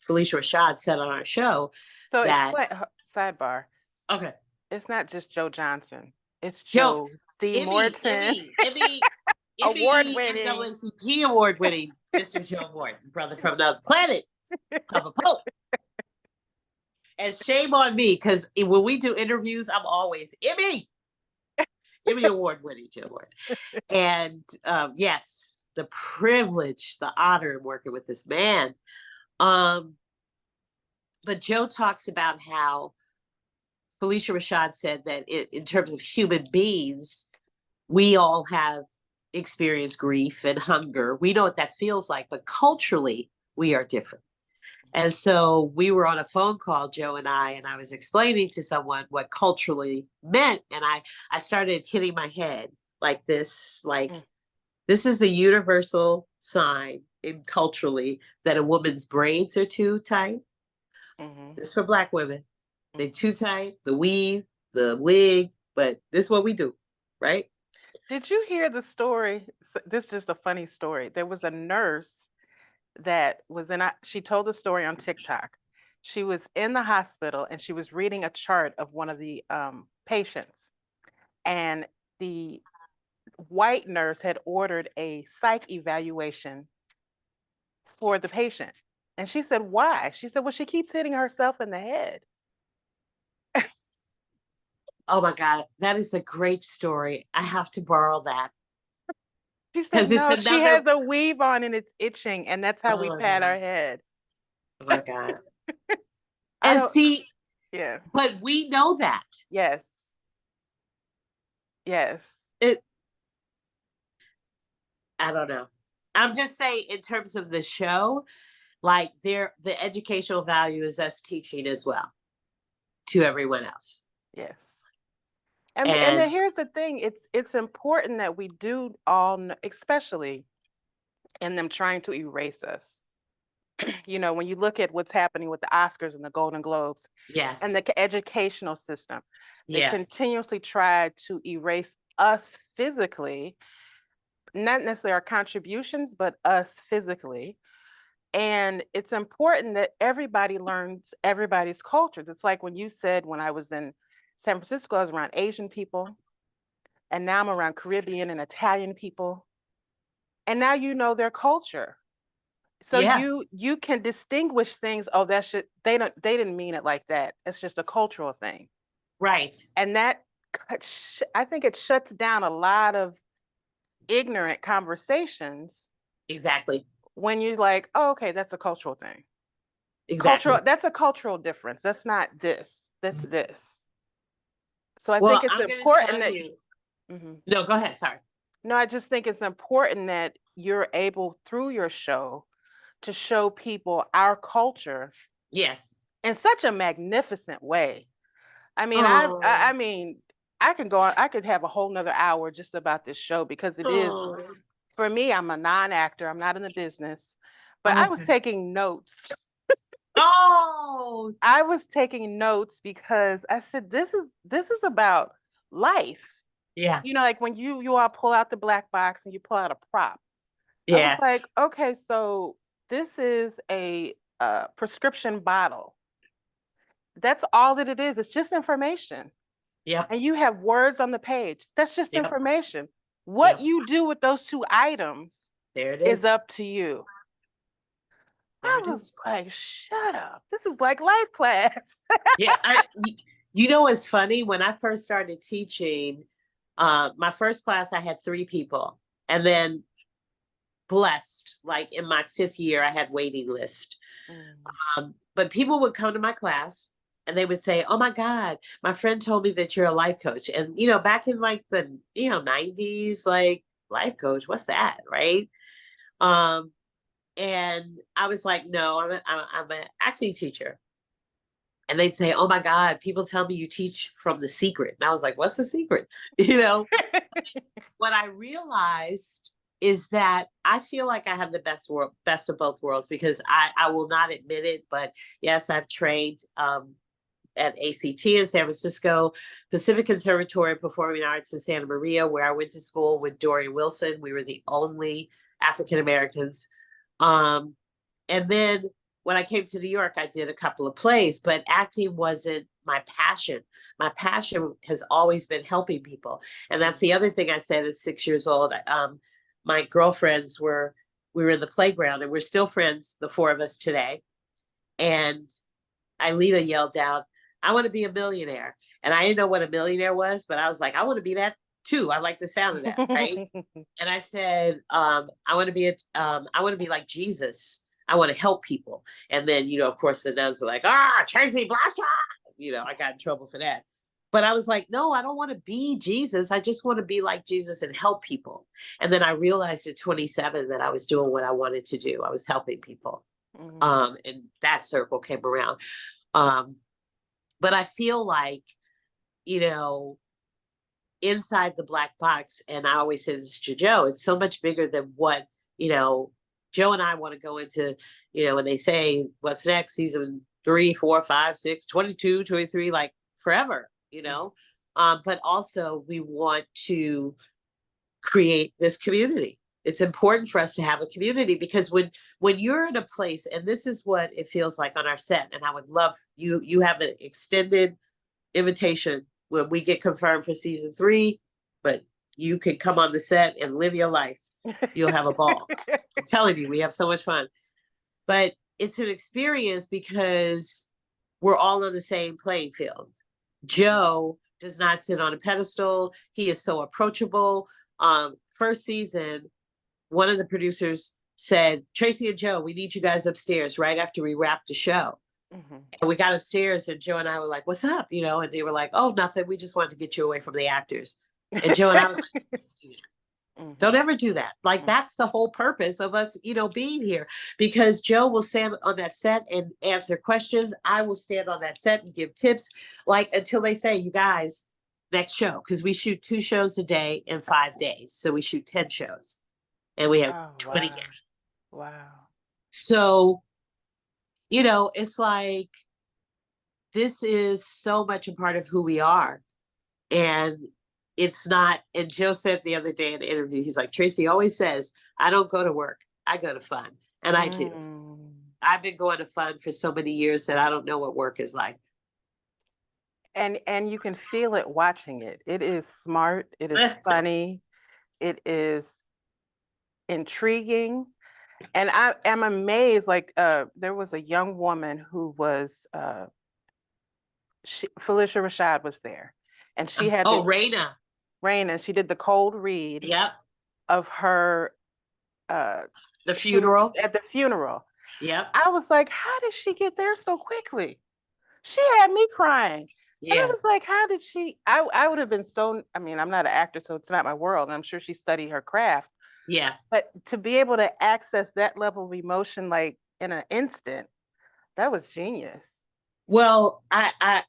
Felicia Rashad said on our show So that, explain, sidebar. okay, It's not just Joe Johnson. It's Joe, Joe D. Morton, award winning. NAACP award winning Mr. Joe Morton, brother from the planet, Papa Pope. And shame on me, because when we do interviews, I'm always Emmy award winning Joe Morton. And yes, the privilege, the honor of working with this man. But Joe talks about how Felicia Rashad said that in terms of human beings, we all have experienced grief and hunger. We know what that feels like, but culturally, we are different. And so we were on a phone call, Joe and I was explaining to someone what culturally meant. And I started hitting my head like this, this is the universal sign in culturally that a woman's braids are too tight. This for Black women. They're too tight, the weave, the wig, but this is what we do, right? Did you hear the story? This is just a funny story. There was a nurse that was she told the story on TikTok. She was in the hospital and she was reading a chart of one of the patients. And the white nurse had ordered a psych evaluation for the patient. And she said, why? She said, well, she keeps hitting herself in the head. Oh my God, that is a great story. I have to borrow that. She said, no, she has a weave on and it's itching, and that's how we pat our head. Oh my God. And see, yeah. But we know that. Yes. Yes. I don't know. I'm just saying, in terms of the show, like the educational value is us teaching as well to everyone else. Yes. And then here's the thing, it's important that we do all know, especially in them trying to erase us. You know, when you look at what's happening with the Oscars and the Golden Globes, yes, and the educational system, they continuously try to erase us physically, not necessarily our contributions, but us physically. And it's important that everybody learns everybody's cultures. It's like when you said, when I was in San Francisco, I was around Asian people, and now I'm around Caribbean and Italian people, and now you know their culture. So you can distinguish things. Oh, they didn't mean it like that. It's just a cultural thing, right? And that, I think, it shuts down a lot of ignorant conversations. Exactly. When you're like, oh, okay, that's a cultural thing. Exactly. That's a cultural difference. That's not this. That's this. So I think it's important that No, go ahead. Sorry. No, I just think it's important that you're able, through your show, to show people our culture. Yes. In such a magnificent way. I mean, I mean, I can go on, I could have a whole nother hour just about this show, because it is, for me, I'm a non-actor, I'm not in the business, but I was taking notes. I was taking notes because I said, this is about life. Yeah. You know, like when you all pull out the black box and you pull out a prop. Yeah. I was like, okay, so this is a prescription bottle. That's all that it is. It's just information. Yeah. And you have words on the page. That's just information. What you do with those two items is up to you. I was like, shut up. This is like life class. You know what's funny? When I first started teaching, my first class, I had 3 people. And then blessed, like in my 5th year, I had waiting list. But people would come to my class and they would say, oh my God, my friend told me that you're a life coach. And, you know, back in like the, 90s, like, life coach, what's that? Right. And I was like, no, I'm an acting teacher. And they'd say, oh my God, people tell me you teach from The Secret. And I was like, what's The Secret? You know, what I realized is that I feel like I have the best of both worlds, because I will not admit it, but yes, I've trained at ACT in San Francisco, Pacific Conservatory of Performing Arts in Santa Maria, where I went to school with Dorian Wilson. We were the only African Americans. Um, and then when I came to New York, I did a couple of plays, but acting wasn't my passion. My passion has always been helping people. And that's the other thing I said at 6 years old. My girlfriends we were in the playground, and we're still friends, the four of us today. And Ailita yelled out, "I want to be a millionaire." And I didn't know what a millionaire was, but I was like, I want to be that too. I like the sound of that, right? And I said, I want to be like Jesus. I want to help people. And then, of course, the nuns were like, Tracey, blast her. I got in trouble for that. But I was like, no, I don't want to be Jesus. I just want to be like Jesus and help people. And then I realized at 27 that I was doing what I wanted to do. I was helping people. And that circle came around. But I feel like, inside the black box, and I always say this to Joe, it's so much bigger than what, Joe and I want to go into, when they say, what's next, season 3, 4, 5, 6, 22, 23, like forever, but also we want to create this community. It's important for us to have a community, because when you're in a place, and this is what it feels like on our set, and I would love you have an extended invitation when we get confirmed for season 3, but you can come on the set and live your life. You'll have a ball. I'm telling you, we have so much fun. But it's an experience because we're all on the same playing field. Joe does not sit on a pedestal. He is so approachable. First season, one of the producers said, "Tracey and Joe, we need you guys upstairs," right after we wrapped the show. And we got upstairs, and Joe and I were like, "What's up?" And they were like, "Oh, nothing. We just wanted to get you away from the actors." And Joe and I was like, "Don't ever do that." Like, that's the whole purpose of us, being here, because Joe will stand on that set and answer questions. I will stand on that set and give tips, like, until they say, "You guys, next show," because we shoot 2 shows a day in 5 days. So we shoot 10 shows, and we have 20 guests. Wow. So, it's like, this is so much a part of who we are. And it's not, and Joe said the other day in the interview, he's like, "Tracey always says, I don't go to work, I go to fun." And I do. I've been going to fun for so many years that I don't know what work is like. And you can feel it watching it. It is smart, it is funny, it is intriguing. And I am amazed, like, there was a young woman who was, Felicia Rashad was there, and she had Raina. Raina, she did the cold read of her the funeral. At the funeral. Yep. I was like, how did she get there so quickly? She had me crying. And I was like, how did she? I would have been so, I mean, I'm not an actor, so it's not my world. And I'm sure she studied her craft. Yeah. But to be able to access that level of emotion, like, in an instant, that was genius. Well, I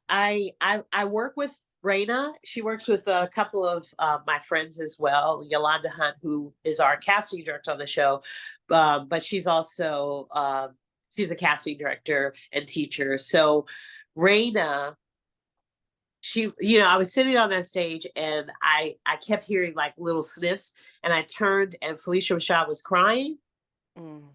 work with Raina. She works with a couple of my friends as well. Yolanda Hunt, who is our casting director on the show, but she's also she's a casting director and teacher. So Raina, she, I was sitting on that stage, and I kept hearing like little sniffs, and I turned, and Felicia Rashad was crying.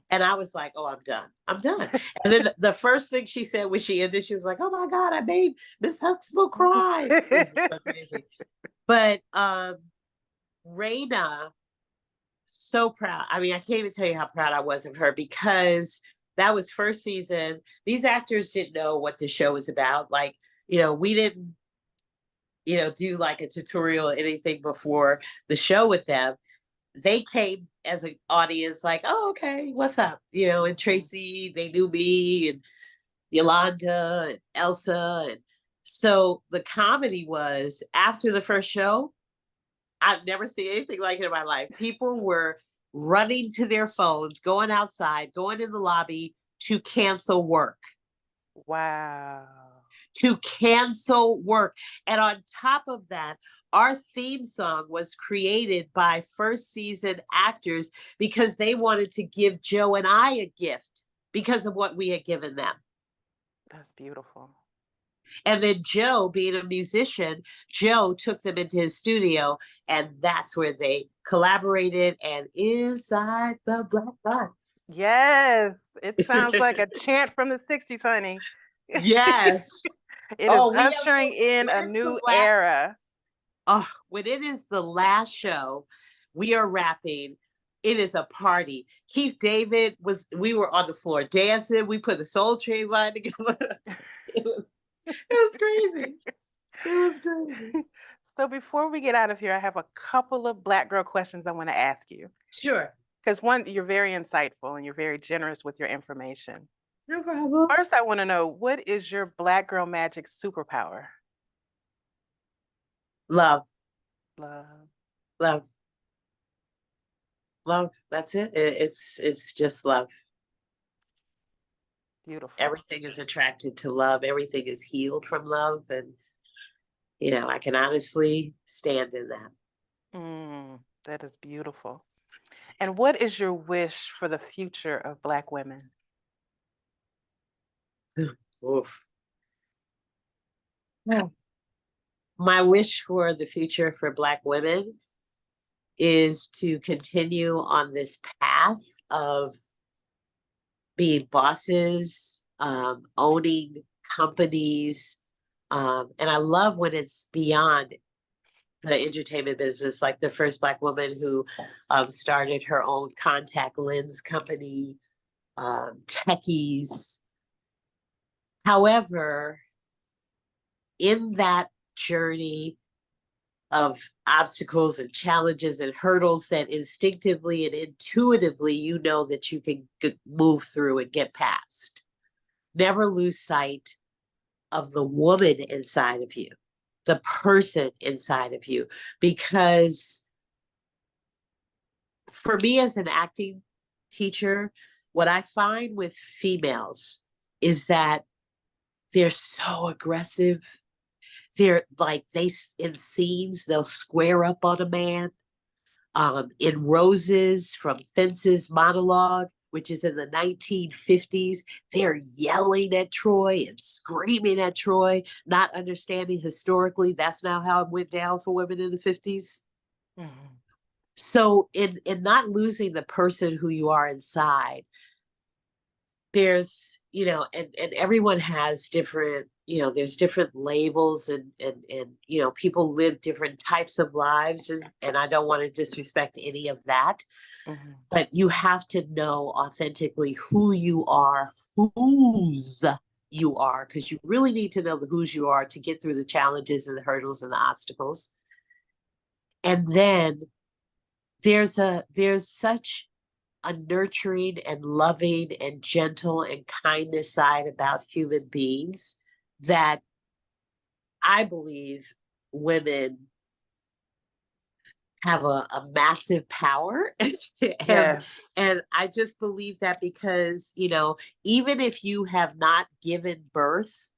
And I was like, "Oh, I'm done. I'm done." And then the first thing she said when she ended, she was like, "Oh my God, I made Miss Huxtable cry." It was so crazy. But Raina, so proud. I mean, I can't even tell you how proud I was of her, because that was first season. These actors didn't know what the show was about. Like, we didn't, do like a tutorial or anything before the show with them. They came as an audience like, "Oh, okay, what's up?" And Tracey, they knew me, and Yolanda and Elsa. And so the comedy was, after the first show, I've never seen anything like it in my life. People were running to their phones, going outside, going in the lobby to cancel work. Wow. To cancel work. And on top of that, our theme song was created by first season actors, because they wanted to give Joe and I a gift because of what we had given them. That's beautiful. And then Joe, being a musician, Joe took them into his studio, and that's where they collaborated. And Inside the Black Box. Yes, it sounds like a chant from the 60s, honey. Yes. It is Oh, we have ushering in when a it's the new last. era. Oh, when it is the last show, we are rapping. It is a party. Keith David we were on the floor dancing. We put the Soul Train line together. It was crazy. It was crazy. So before we get out of here, I have a couple of Black girl questions I want to ask you. Sure. Because one, you're very insightful and you're very generous with your information. No problem. First, I want to know, what is your Black girl magic superpower? Love, Love. love, love. That's it. It's just love. Beautiful. Everything is attracted to love. Everything is healed from love. And, I can honestly stand in that. That is beautiful. And what is your wish for the future of Black women? Oof. Yeah. My wish for the future for Black women is to continue on this path of being bosses, owning companies. And I love when it's beyond the entertainment business, like the first Black woman who started her own contact lens company, techies. However, in that journey of obstacles and challenges and hurdles that instinctively and intuitively you know that you can move through and get past. Never lose sight of the woman inside of you, the person inside of you, because for me as an acting teacher, what I find with females is that they're so aggressive. They're like, in scenes, they'll square up on a man. In Roses from Fences monologue, which is in the 1950s, they're yelling at Troy and screaming at Troy, not understanding historically that's not how it went down for women in the 50s. Mm-hmm. So in not losing the person who you are inside, there's, and everyone has different, there's different labels and people live different types of lives. And I don't want to disrespect any of that. Mm-hmm. But you have to know authentically who you are, whose you are, because you really need to know the whose you are to get through the challenges and the hurdles and the obstacles. And then there's such a nurturing and loving and gentle and kindness side about human beings that I believe women have a massive power. Yes. And I just believe that because, even if you have not given birth,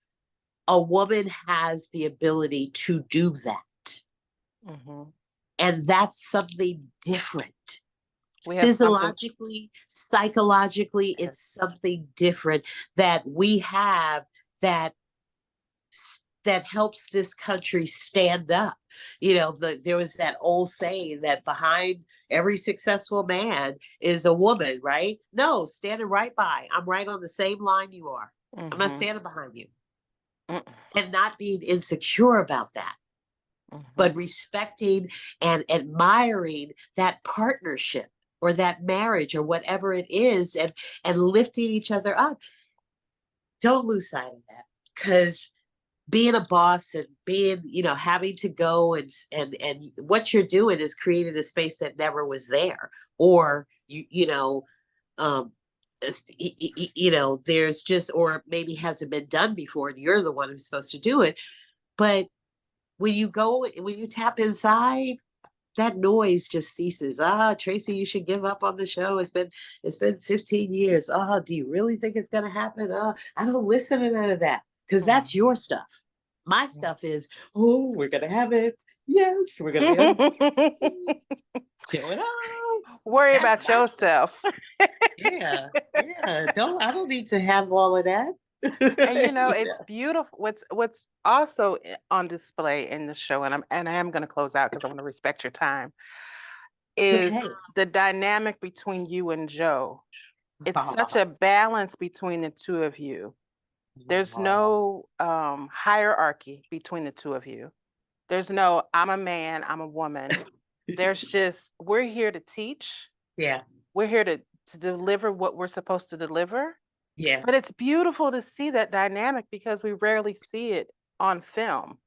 a woman has the ability to do that. Mm-hmm. And that's something different. Physiologically, psychologically, it's something different that we have that helps this country stand up. There was that old saying that behind every successful man is a woman, right? No, standing right by. I'm right on the same line you are. Mm-hmm. I'm not standing behind you. Mm-mm. And not being insecure about that. Mm-hmm. But respecting and admiring that partnership or that marriage or whatever it is, and lifting each other up. Don't lose sight of that, because being a boss and being, having to go and what you're doing is creating a space that never was there, or there's just, or maybe hasn't been done before and you're the one who's supposed to do it. But when you tap inside, that noise just ceases. Tracey, you should give up on the show. It's been 15 years. Do you really think it's going to happen? I don't listen to none of that, because that's your stuff. My stuff is, we're going to have it. Yes, we're going to be going on. Worry about yourself. Yeah. I don't need to have all of that. And you know, You it's beautiful. What's also on display in the show, and I am going to close out because I want to respect your time, is Okay. the dynamic between you and Joe. It's such Aw, a balance between the two of you. There's aw. no hierarchy between the two of you. There's no I'm a man, I'm a woman. There's just we're here to teach. Yeah, We're here to deliver what we're supposed to deliver. yeah, But it's beautiful to see that dynamic because we rarely see it on film.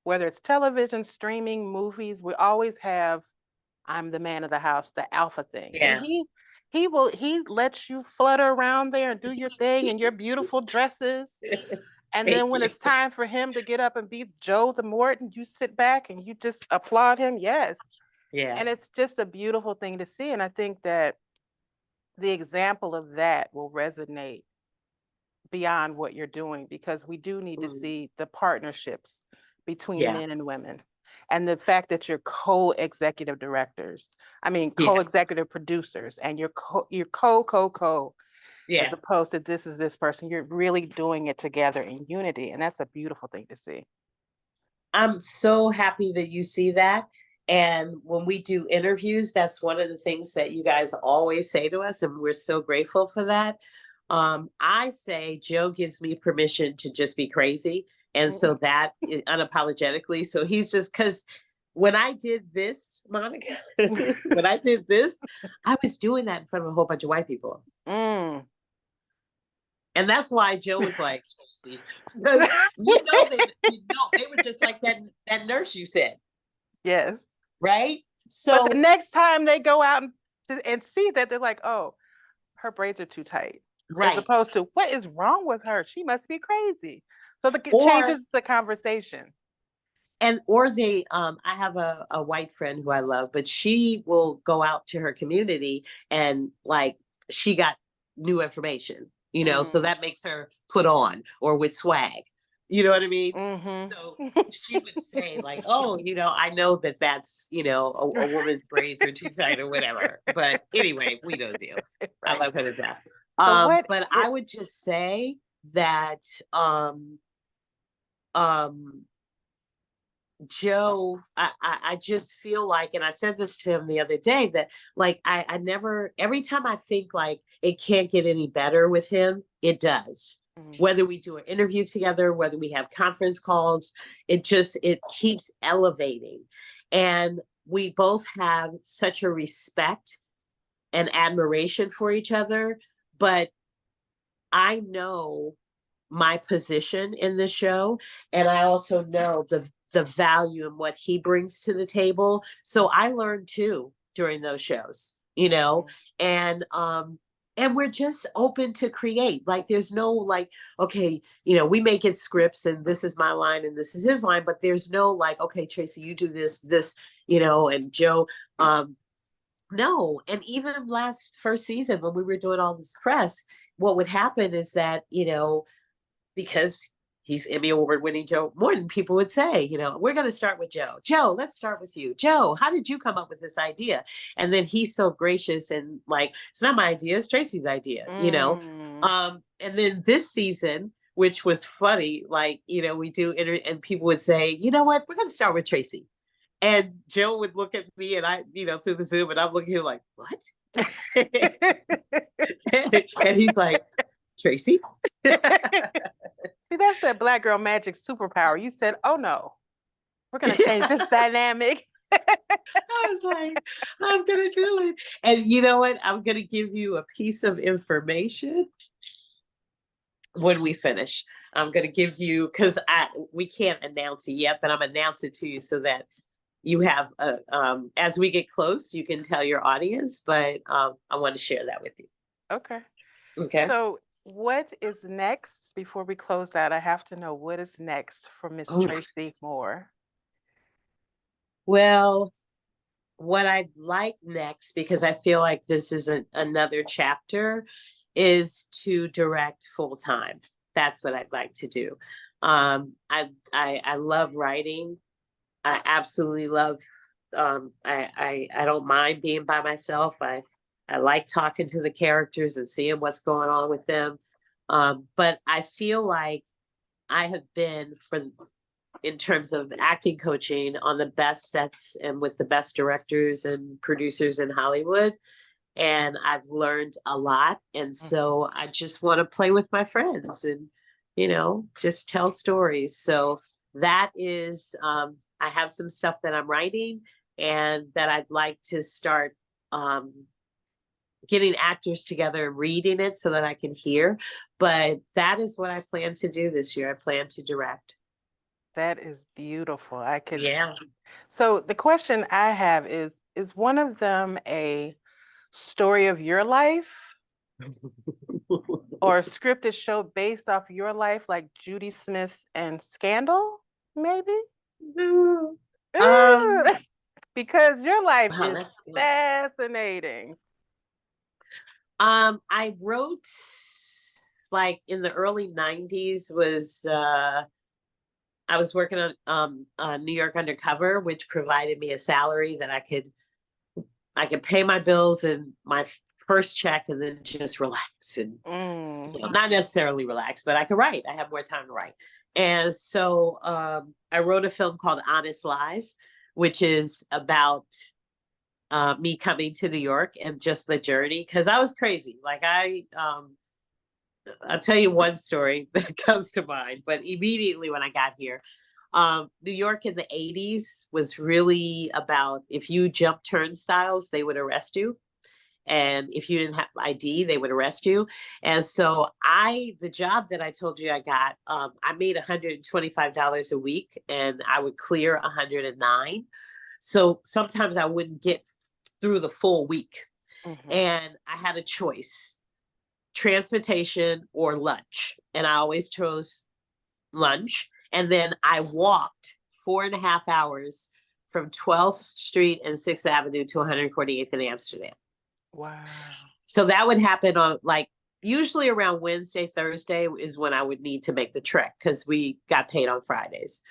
Whether it's television, streaming, movies, we always have I'm the man of the house, the alpha thing. And yeah. he lets you flutter around there and do your thing in your beautiful dresses. And then Thank when you. it's time for him to get up and be Joe the Morton, you sit back and you just applaud him. Yes. Yeah. And it's just a beautiful thing to see. And I think that the example of that will resonate beyond what you're doing because we do need to Mm, see the partnerships between yeah, men and women and the fact that you're co-executive directors, I mean yeah, co-executive producers, and you're co as yeah. opposed to this is this person. You're really doing it together in unity, and that's a beautiful thing to see. I'm so happy that you see that. And when we do interviews, that's one of the things that you guys always say to us, and we're so grateful for that. I say Joe gives me permission to just be crazy. And so that unapologetically. So he's just because when I did this, Monica, when I did this, I was doing that in front of a whole bunch of white people. Mm. And that's why Joe was like, see, because they were just like that nurse you said, Yes, right? but the So next time they go out and see that, they're like, oh, her braids are too tight, as right. opposed to what is wrong with her? She must be crazy. So it Or changes the conversation. or they I have a white friend who I love, but she will go out to her community and like she got new information, so Mm. that makes her put on or with swag. You know what I mean? Hmm. So she would say like, "Oh, I know that that's, a woman's braids are too tight or whatever." But anyway, we don't deal. I Right. love her to death. So what But I would just say that um Joe, I just feel like, and I said this to him the other day, that like I never, every time I think like it can't get any better with him, it does. mm, Whether we do an interview together, whether we have conference calls, it keeps elevating. And we both have such a respect and admiration for each other. But I know my position in the show, and I also know the value and what he brings to the table. So I learned too during those shows, mm, and we're just open to create. Like there's no like, okay, we make it scripts and this is my line and this is his line, but there's no like, okay, Tracey, you do this, and Joe, no. And even last first season when we were doing all this press, what would happen is that, because he's Emmy Award winning Joe Morton, people would say, we're going to start with Joe. Joe, let's start with you. Joe, how did you come up with this idea? And then he's so gracious and like, it's not my idea, it's Tracey's idea. mm. And then this season, which was funny, like, we do, and people would say, you know what, we're going to start with Tracey. And Joe would look at me and I, through the Zoom, and I'm looking at him like, what? And he's like, Tracey? See, that's that black girl magic superpower. You said, oh no, we're going to change this dynamic. I was like, I'm gonna do it. And you know what? I'm gonna give you a piece of information when we finish. I'm gonna give you because we can't announce it yet, but I'm announce it to you so that you have as we get close, you can tell your audience. But I want to share that with you. Okay. Okay. So, what is next before we close out? I have to know what is next for Miss Oh, Tracey Moore. well, what I'd like next, because I feel like this is another chapter, is to direct full time. That's what I'd like to do. I love writing. I absolutely love. I don't mind being by myself. I like talking to the characters and seeing what's going on with them. But I feel like I have been, in terms of acting coaching, on the best sets and with the best directors and producers in Hollywood. And I've learned a lot. And so I just want to play with my friends and, just tell stories. So that is, I have some stuff that I'm writing and that I'd like to start getting actors together and reading it so that I can hear. But that is what I plan to do this year. I plan to direct. That is beautiful. Yeah. So the question I have is one of them a story of your life or a scripted show based off your life, like Judy Smith and Scandal, maybe? um, Because your life wow, is that's good. fascinating. I wrote, like, in the early 90s, I was working on New York Undercover, which provided me a salary that I could pay my bills and my first check and then just relax and not necessarily relax, but I could write. I have more time to write. And so I wrote a film called Honest Lies, which is about me coming to New York and just the journey, because I was crazy. Like I'll tell you one story that comes to mind, but immediately when I got here, New York in the 80s was really about, if you jumped turnstiles, they would arrest you. And if you didn't have ID, they would arrest you. And so the job that I told you I got, I made $125 a week and I would clear 109. So sometimes I wouldn't get through the full week. And I had a choice: transportation or lunch. And I always chose lunch. And then I walked 4.5 hours from 12th Street and 6th Avenue to 148th in Amsterdam. Wow. So that would happen on, like, usually around Wednesday, Thursday is when I would need to make the trek because we got paid on Fridays.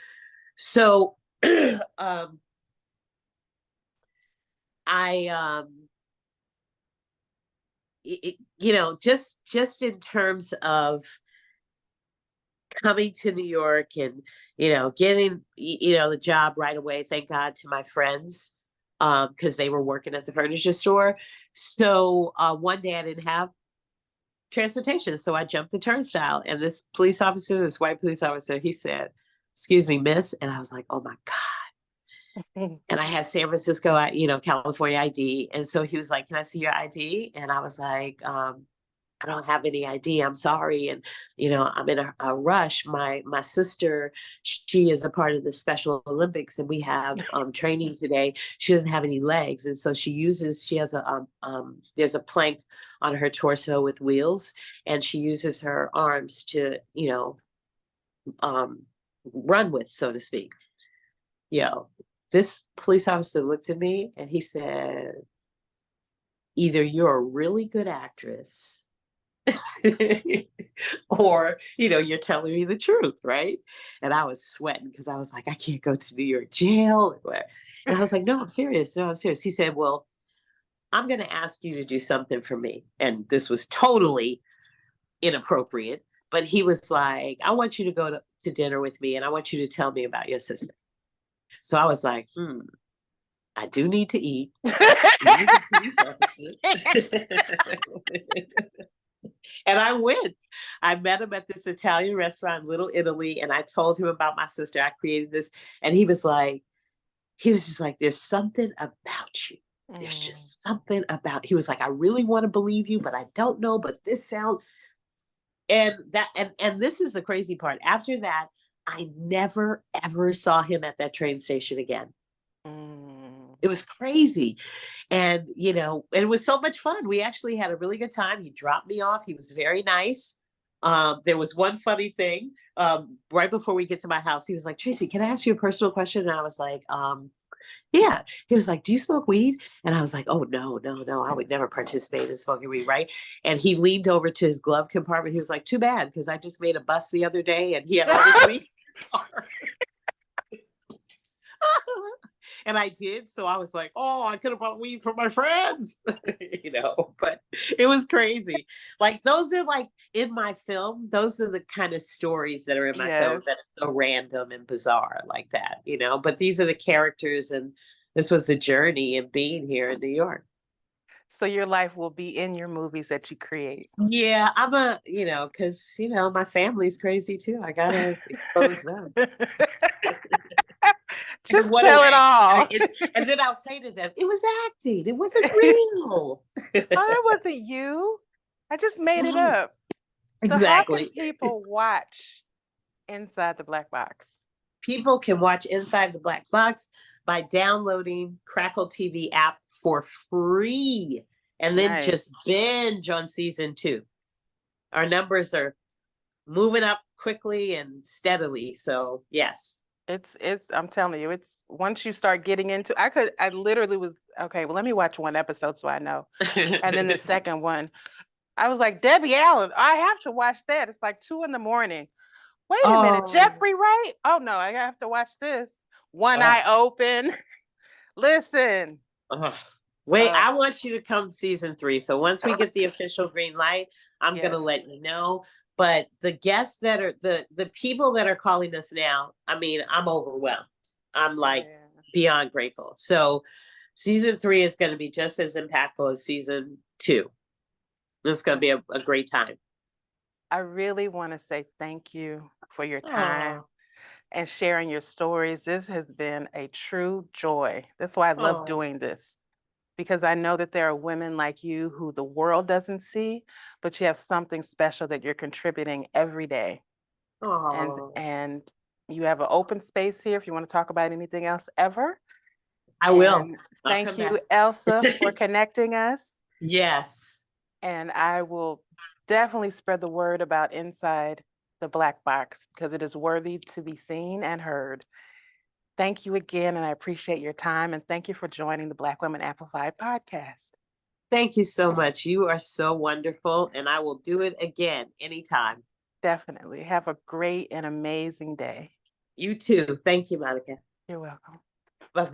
So I just in terms of coming to New York and, getting, the job right away, thank God to my friends, because they were working at the furniture store. So one day I didn't have transportation. So I jumped the turnstile, and this white police officer, he said, "Excuse me, miss." And I was like, oh my God. And I had San Francisco, California ID. And so he was like, "Can I see your ID?" And I was like, "I don't have any ID. I'm sorry." And, I'm in a rush. My sister, she is a part of the Special Olympics, and we have training today. She doesn't have any legs. And so she has there's a plank on her torso with wheels, and she uses her arms to, run with, so to speak. This police officer looked at me and he said, "Either you're a really good actress or, you're telling me the truth," right? And I was sweating because I was like, I can't go to New York jail. And I was like, "No, I'm serious. No, I'm serious." He said, "Well, I'm going to ask you to do something for me." And this was totally inappropriate. But he was like, "I want you to go to dinner with me, and I want you to tell me about your sister." So I was like, I do need to eat. And I went. I met him at this Italian restaurant, Little Italy, and I told him about my sister. I created this, and he was just like, "There's something about you. There's just something about." He was like, "I really want to believe you, but I don't know. But this sound." And this is the crazy part. After that, I never ever saw him at that train station again. It was crazy. And, it was so much fun. We actually had a really good time. He dropped me off. He was very nice. There was one funny thing. Right before we get to my house, he was like, "Tracey, can I ask you a personal question?" And I was like, yeah. He was like, "Do you smoke weed?" And I was like, "Oh, no, no, no. I would never participate in smoking weed," right? And he leaned over to his glove compartment. He was like, "Too bad, because I just made a bust the other day and he had all this weed." And I did. So I was like, oh, I could have bought weed for my friends, but it was crazy. Like those are like in my film, those are the kind of stories that are in my film Yes. that are so random and bizarre like that. But these are the characters and this was the journey of being here in New York. So your life will be in your movies that you create. Yeah, because, my family's crazy too. I gotta expose them. Just What tell it away. all. And then I'll say to them, it was acting. It wasn't real. Oh, that wasn't you. I just made it No, up. So how can exactly. people watch Inside the Black Box? People can watch Inside the Black Box by downloading Crackle TV app for free and then Nice. just binge on season 2. Our numbers are moving up quickly and steadily. So yes. It's I'm telling you, it's once you start getting into I literally was okay, well let me watch one episode so I know. And then the second one, I was like, Debbie Allen, I have to watch that. It's like 2 a.m. Wait a minute, Oh, Jeffrey Wright? Oh no, I have to watch this. One uh, eye open. Listen. uh. Wait, Uh I want you to come season 3. So once we get the official green light, I'm gonna yes. let you know. But the guests that are the people that are calling us now, I mean, I'm overwhelmed. I'm like Yeah. beyond grateful. So season 3 is going to be just as impactful as season 2. It's going to be a great time. I really want to say thank you for your time Oh, and sharing your stories. This has been a true joy. That's why I love oh, doing this, because I know that there are women like you who the world doesn't see, but you have something special that you're contributing every day. And oh. and you have an open space here if you want to talk about anything else ever. I will. And I'll come thank you, back. Elsa, for connecting us. Yes. And I will definitely spread the word about Inside the Black Box because it is worthy to be seen and heard. Thank you again, and I appreciate your time. And thank you for joining the Black Women Amplified podcast. Thank you so much. You are so wonderful, and I will do it again anytime. Definitely. Have a great and amazing day. You too. Thank you, Monica. You're welcome. Bye.